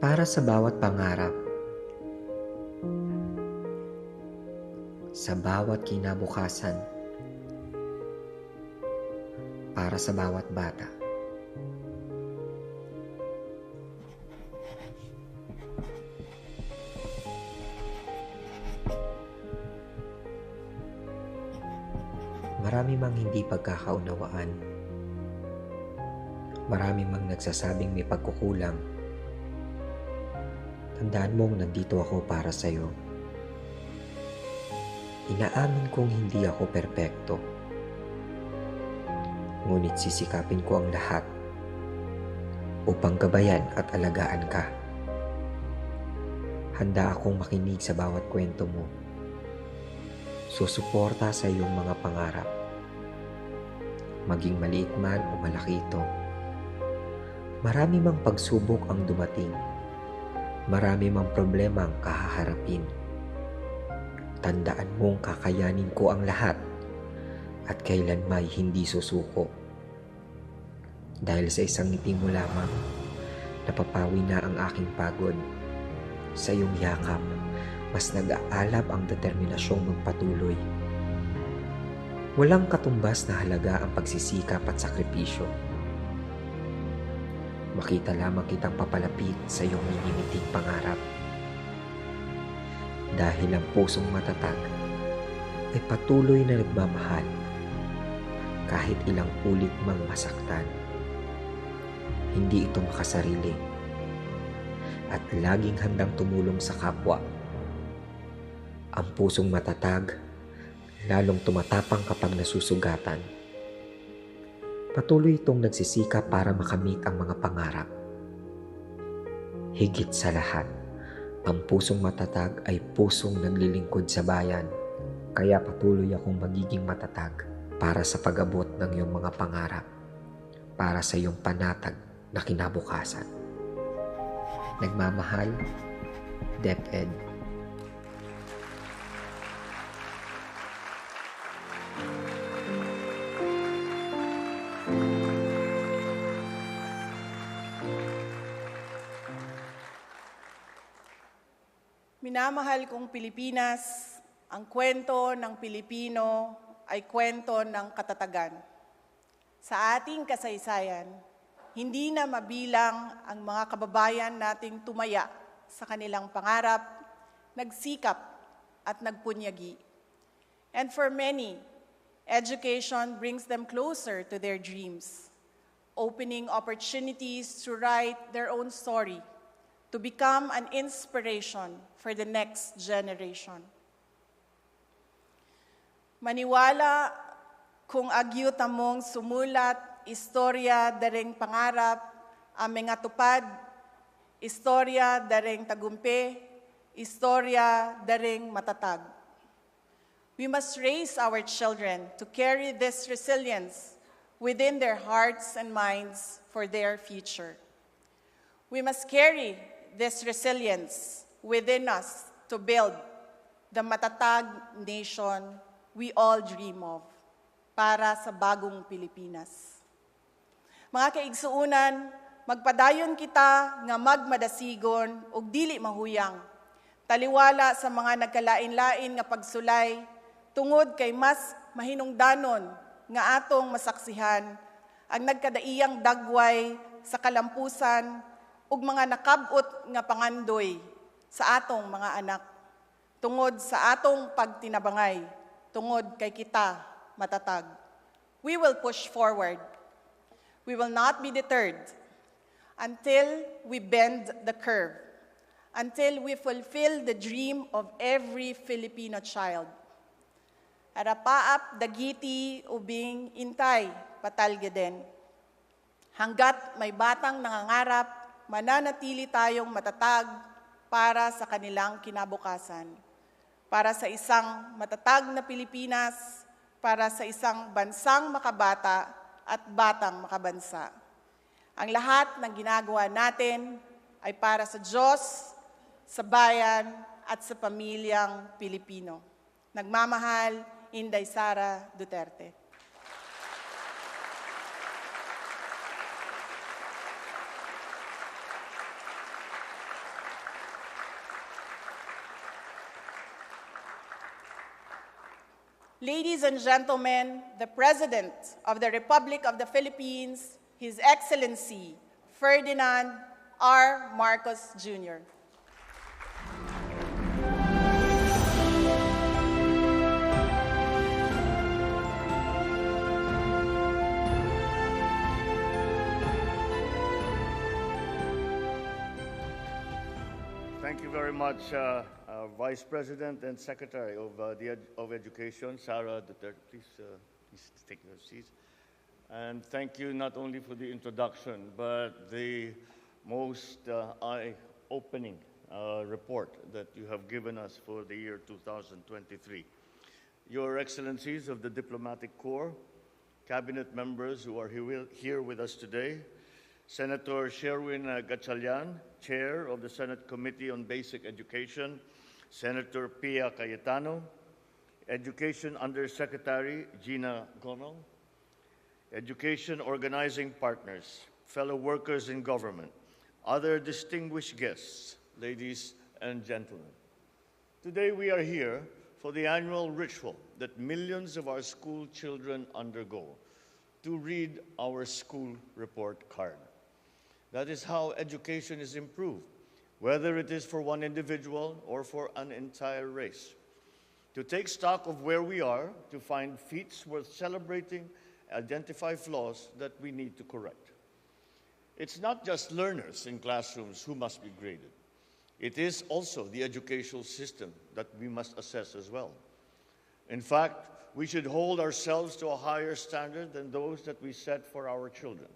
Speaker 10: Para sa bawat pangarap, sa bawat kinabukasan, para sa bawat bata. Marami mang hindi pagkakaunawaan. Marami mang nagsasabing may pagkukulang. Tandaan mong nandito ako para sa'yo. Inaamin kong hindi ako perpekto. Ngunit sisikapin ko ang lahat upang gabayan at alagaan ka. Handa akong makinig sa bawat kwento mo. Susuporta sa iyong mga pangarap. Maging maliit man o malaki ito. Marami mang pagsubok ang dumating. Marami mang problema ang kahaharapin. Tandaan mong kakayanin ko ang lahat at kailanmay hindi susuko. Dahil sa isang ngiti mo lamang, napapawi na ang aking pagod. Sa iyong yakap, mas nag-aalab ang determinasyong magpatuloy. Walang katumbas na halaga ang pagsisikap at sakripisyo. Makita lamang kitang papalapit sa iyong minimiting pangarap. Dahil ang pusong matatag ay patuloy na nagmamahal kahit ilang ulit mang masaktan. Hindi ito makasarili at laging handang tumulong sa kapwa. Ang pusong matatag, lalong tumatapang kapag nasusugatan. Patuloy itong nagsisikap para makamit ang mga pangarap. Higit sa lahat, ang pusong matatag ay pusong naglilingkod sa bayan. Kaya patuloy akong magiging matatag para sa pag-abot ng iyong mga pangarap, para sa iyong panatag na kinabukasan. Nagmamahal, DepEd.
Speaker 9: Minamahal kong Pilipinas, ang kwento ng Pilipino ay kwento ng katatagan. Sa ating kasaysayan, hindi na mabilang ang mga kababayan nating tumaya sa kanilang pangarap, nagsikap at nagpunyagi. And for many, education brings them closer to their dreams, opening opportunities to write their own story, to become an inspiration for the next generation. Maniwala kung agyuta mong sumulat, istorya dareng pangarap, aming atupad, istorya dareng tagumpe, istorya dareng matatag. We must raise our children to carry this resilience within their hearts and minds for their future. We must carry this resilience within us to build the matatag nation we all dream of para sa bagong Pilipinas. Mga kaigsuunan, magpadayon kita nga magmadasigon ug dili mahuyang. Taliwala sa mga nagkalain-lain nga pagsulay tungod kay mas mahinungdanon nga atong masaksihan ang nagkadaiyang dagway sa kalampusan ug mga nakab-ot nga pangandoy sa atong mga anak tungod sa atong pagtinabangay tungod kay kita matatag. We will push forward. We will not be deterred until we bend the curve, until we fulfill the dream of every Filipino child. Arapaap dagiti ubing intay patalge din. Hanggat may batang nangangarap, mananatili tayong matatag para sa kanilang kinabukasan. Para sa isang matatag na Pilipinas, para sa isang bansang makabata at batang makabansa. Ang lahat ng ginagawa natin ay para sa Diyos, sa bayan at sa pamilyang Pilipino. Nagmamahal, Inday Sara Duterte. Ladies and gentlemen, the President of the Republic of the Philippines, His Excellency Ferdinand R. Marcos Jr.
Speaker 11: Thank you very much, Vice President and Secretary of Education, Sara Duterte. Please take your seats. And thank you not only for the introduction, but the most eye-opening report that you have given us for the year 2023. Your Excellencies of the Diplomatic Corps, Cabinet members who are here with us today, Senator Sherwin Gatchalian, Chair of the Senate Committee on Basic Education, Senator Pia Cayetano, Education Undersecretary Gina Gonal, Education Organizing Partners, fellow workers in government, other distinguished guests, ladies and gentlemen. Today we are here for the annual ritual that millions of our school children undergo, to read our school report card. That is how education is improved, whether it is for one individual or for an entire race. To take stock of where we are, to find feats worth celebrating, identify flaws that we need to correct. It's not just learners in classrooms who must be graded. It is also the educational system that we must assess as well. In fact, we should hold ourselves to a higher standard than those that we set for our children.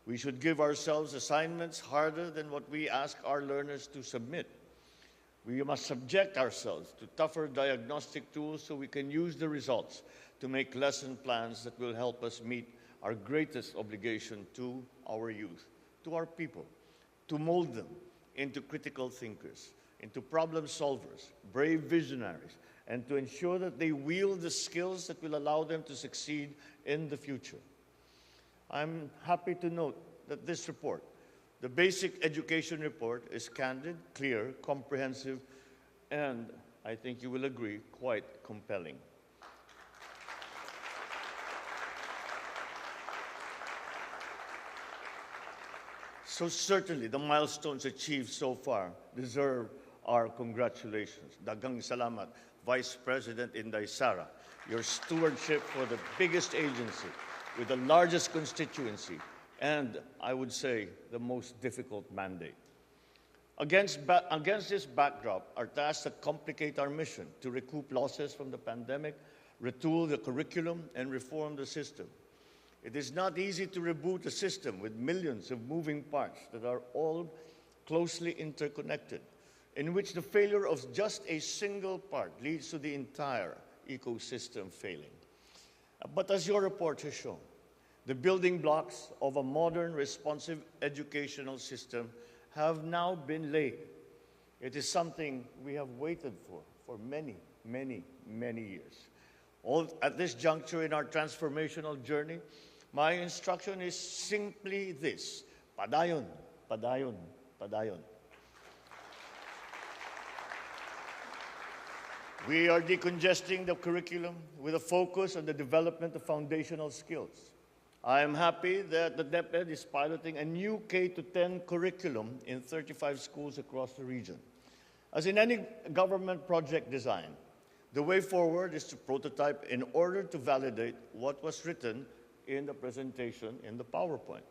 Speaker 11: We should give ourselves assignments harder than what we ask our learners to submit. We must subject ourselves to tougher diagnostic tools so we can use the results to make lesson plans that will help us meet our greatest obligation to our youth, to our people, to mold them into critical thinkers, into problem solvers, brave visionaries, and to ensure that they wield the skills that will allow them to succeed in the future. I'm happy to note that this report, the Basic Education Report, is candid, clear, comprehensive, and I think you will agree, quite compelling. So certainly the milestones achieved so far deserve our congratulations. Daghang salamat, Vice President Inday Sara. Your stewardship for the biggest agency with the largest constituency and, I would say, the most difficult mandate. Against this backdrop are tasks that complicate our mission to recoup losses from the pandemic, retool the curriculum, and reform the system. It is not easy to reboot a system with millions of moving parts that are all closely interconnected, in which the failure of just a single part leads to the entire ecosystem failing. But as your report has shown, the building blocks of a modern, responsive educational system have now been laid. It is something we have waited for many, many, many years. At this juncture in our transformational journey, my instruction is simply this: padayon, padayon, padayon. We are decongesting the curriculum with a focus on the development of foundational skills. I am happy that the DepEd is piloting a new K-10 curriculum in 35 schools across the region. As in any government project design, The way forward is to prototype in order to validate what was written in the presentation in the PowerPoint.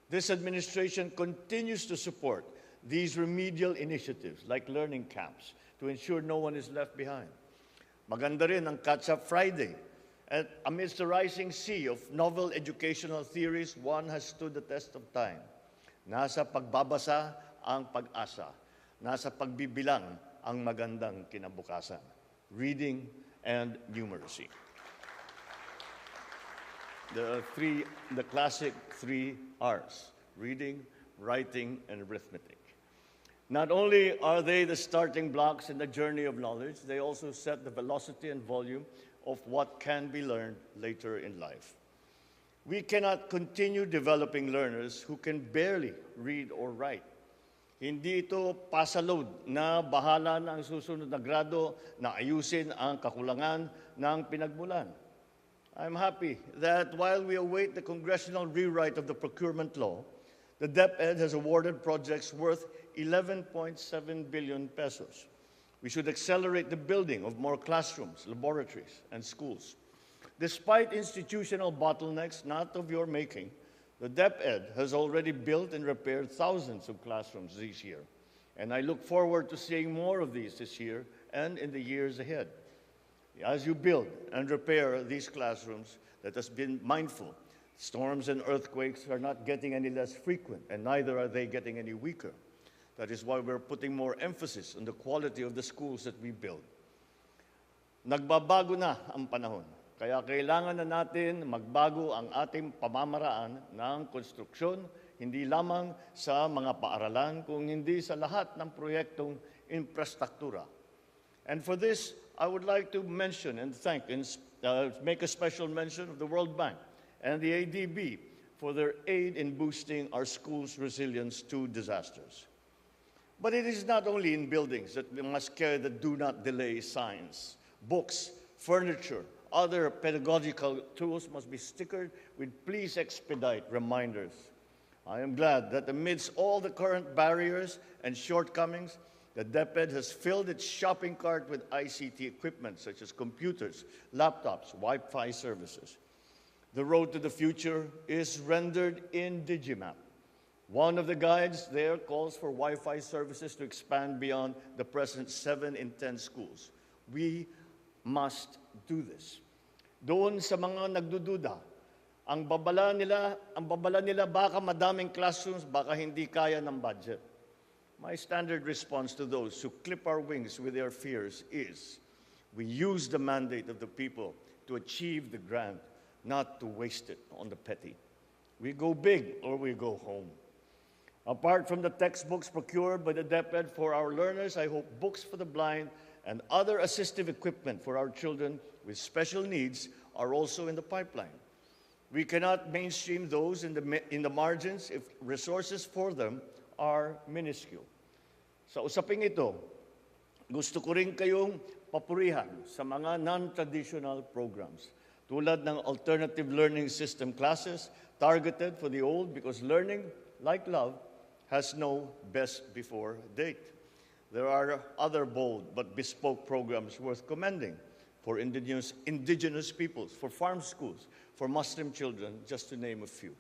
Speaker 11: This administration continues to support these remedial initiatives like learning camps to ensure no one is left behind. Maganda rin ang Catch-up Friday. And amidst the rising sea of novel educational theories, one has stood the test of time. Nasa pagbabasa ang pag-asa. Nasa pagbibilang ang magandang kinabukasan. Reading and numeracy. The classic 3 R's, reading, writing, and arithmetic. Not only are they the starting blocks in the journey of knowledge, they also set the velocity and volume of what can be learned later in life. We cannot continue developing learners who can barely read or write. Hindi ito pasaload na bahala na ang susunod na grado na ayusin ang kakulangan ng pinagmulan. I'm happy that while we await the congressional rewrite of the procurement law, the DepEd has awarded projects worth 11.7 billion pesos. We should accelerate the building of more classrooms, laboratories, and schools. Despite institutional bottlenecks not of your making, the DepEd has already built and repaired thousands of classrooms this year. And I look forward to seeing more of these this year and in the years ahead. As you build and repair these classrooms, let us be mindful. Storms and earthquakes are not getting any less frequent, and neither are they getting any weaker. That is why we're putting more emphasis on the quality of the schools that we build. Nagbabago na ang panahon, kaya kailangan na natin magbago ang ating pamamaraan ng konstruksyon, hindi lamang sa mga paaralan, kung hindi sa lahat ng proyektong infrastruktura. And for this, I would like to mention and thank and make a special mention of the World Bank and the ADB for their aid in boosting our schools' resilience to disasters. But it is not only in buildings that we must carry the do not delay signs. Books, furniture, other pedagogical tools must be stickered with please expedite reminders. I am glad that amidst all the current barriers and shortcomings, the DepEd has filled its shopping cart with ICT equipment such as computers, laptops, Wi-Fi services. The road to the future is rendered in Digimap. One of the guides there calls for Wi-Fi services to expand beyond the present 7 in 10 schools. We must do this. Doon sa mga nagdududa, ang babala nila baka madaming classrooms, baka hindi kaya ng budget. My standard response to those who clip our wings with their fears is, we use the mandate of the people to achieve the grand, not to waste it on the petty. We go big or we go home. Apart from the textbooks procured by the DepEd for our learners, I hope books for the blind and other assistive equipment for our children with special needs are also in the pipeline. We cannot mainstream those in the margins if resources for them are minuscule. Sa usaping ito, gusto ko rin kayong papurihan sa mga non-traditional programs tulad ng alternative learning system classes targeted for the old because learning, like love, has no best before date. There are other bold but bespoke programs worth commending for indigenous peoples, for farm schools, for Muslim children, just to name a few.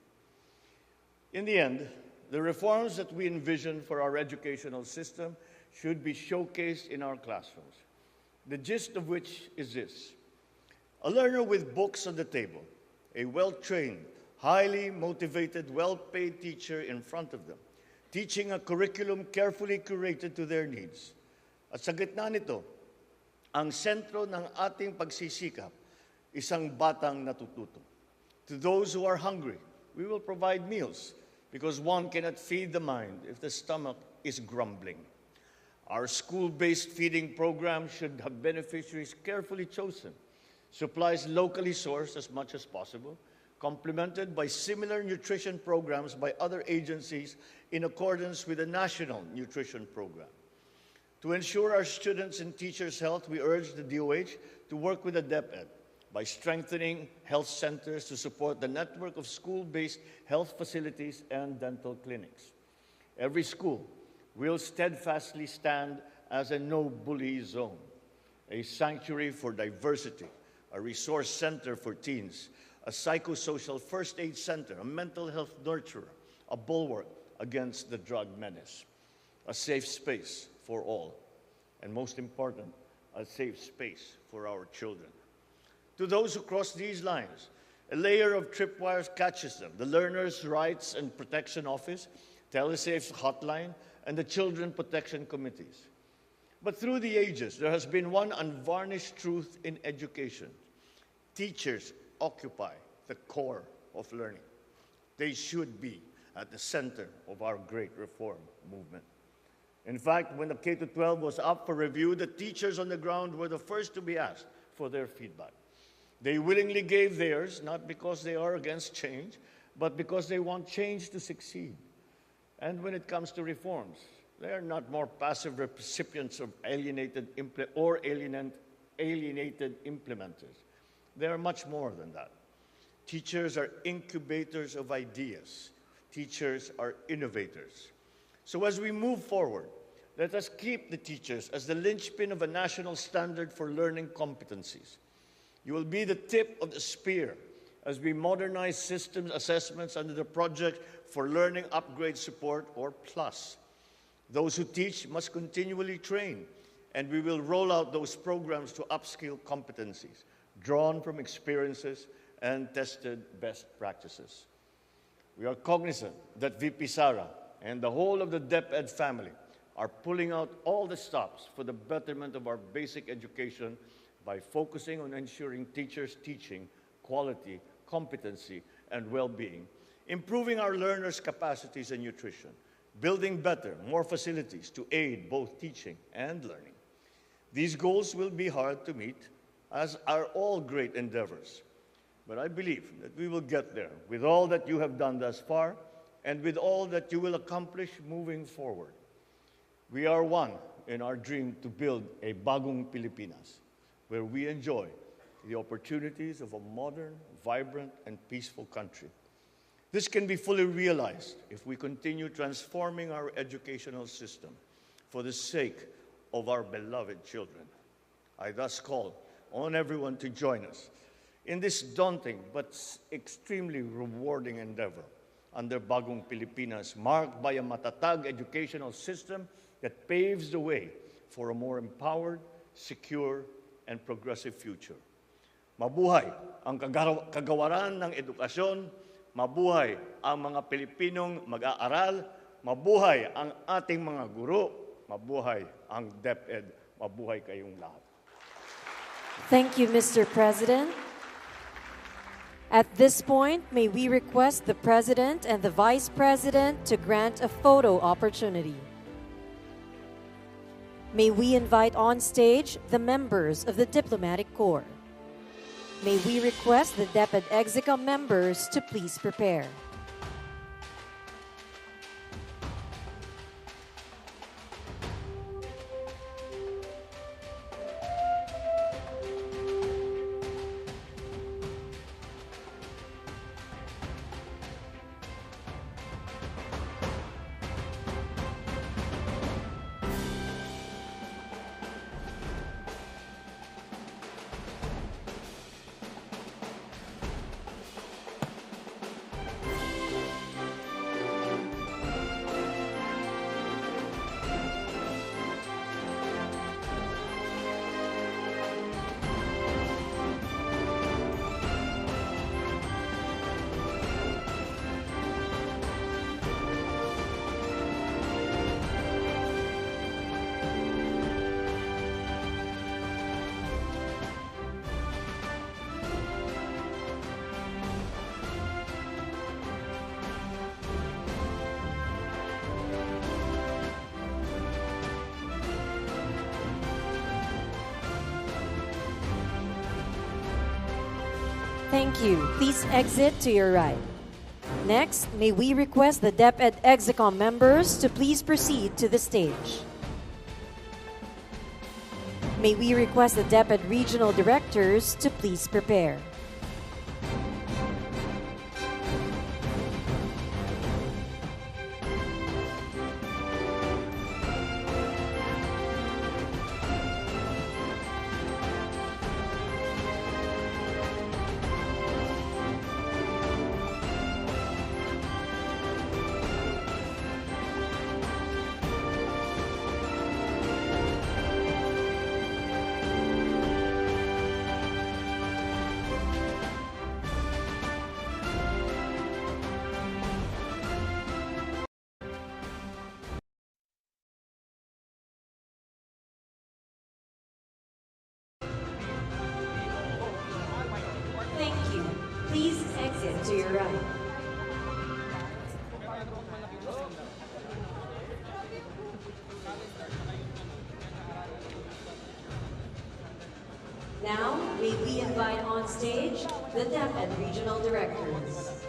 Speaker 11: In the end, the reforms that we envision for our educational system should be showcased in our classrooms. The gist of which is this: a learner with books on the table, a well-trained, highly motivated, well-paid teacher in front of them, teaching a curriculum carefully curated to their needs. At sa gitna nito, ang sentro ng ating pagsisikap, isang batang natututo. To those who are hungry, we will provide meals because one cannot feed the mind if the stomach is grumbling. Our school-based feeding program should have beneficiaries carefully chosen, supplies locally sourced as much as possible, complemented by similar nutrition programs by other agencies in accordance with the National Nutrition Program. To ensure our students' and teachers' health, we urge the DOH to work with the DepEd by strengthening health centers to support the network of school-based health facilities and dental clinics. Every school will steadfastly stand as a no-bully zone. a sanctuary for diversity, a resource center for teens, a psychosocial first aid center, a mental health nurturer, a bulwark against the drug menace, a safe space for all, and most important, a safe space for our children. To those who cross these lines, a layer of tripwires catches them: the Learners' Rights and Protection Office, Telesafe's hotline, and the Children Protection Committees. But through the ages, there has been one unvarnished truth in education. Teachers occupy the core of learning. They should be at the center of our great reform movement. In fact, when the K-12 was up for review, the teachers on the ground were the first to be asked for their feedback. They willingly gave theirs, not because they are against change, but because they want change to succeed. And when it comes to reforms, they are not more passive recipients of alienated implementers. They are much more than that. Teachers are incubators of ideas. Teachers are innovators. So as we move forward, let us keep the teachers as the linchpin of a national standard for learning competencies. You will be the tip of the spear as we modernize systems assessments under the Project for Learning Upgrade Support, or PLUS. Those who teach must continually train, and we will roll out those programs to upskill competencies, drawn from experiences and tested best practices. We are cognizant that VP Sara and the whole of the DepEd family are pulling out all the stops for the betterment of our basic education by focusing on ensuring teachers' teaching, quality, competency, and well-being, improving our learners' capacities and nutrition, building better, more facilities to aid both teaching and learning. These goals will be hard to meet, as are all great endeavors. But I believe that we will get there with all that you have done thus far and with all that you will accomplish moving forward. We are one in our dream to build a bagong Pilipinas, where we enjoy the opportunities of a modern, vibrant, and peaceful country. This can be fully realized if we continue transforming our educational system for the sake of our beloved children. I thus call on everyone to join us in this daunting but extremely rewarding endeavor under Bagong Pilipinas, marked by a matatag educational system that paves the way for a more empowered, secure, and progressive future. Mabuhay ang kagawaran ng edukasyon, mabuhay ang mga Pilipinong mag-aaral, mabuhay ang ating mga guro, mabuhay ang DepEd, mabuhay kayong lahat.
Speaker 1: Thank you, Mr. President. At this point, may we request the President and the Vice President to grant a photo opportunity. May we invite on stage the members of the Diplomatic Corps. May we request the DepEd Execom members to please prepare. Thank you. Please exit to your right. Next, may we request the DepEd Execom members to please proceed to the stage. May we request the DepEd Regional Directors to please prepare. to your right. Now, may we invite on stage the DepEd Regional Directors.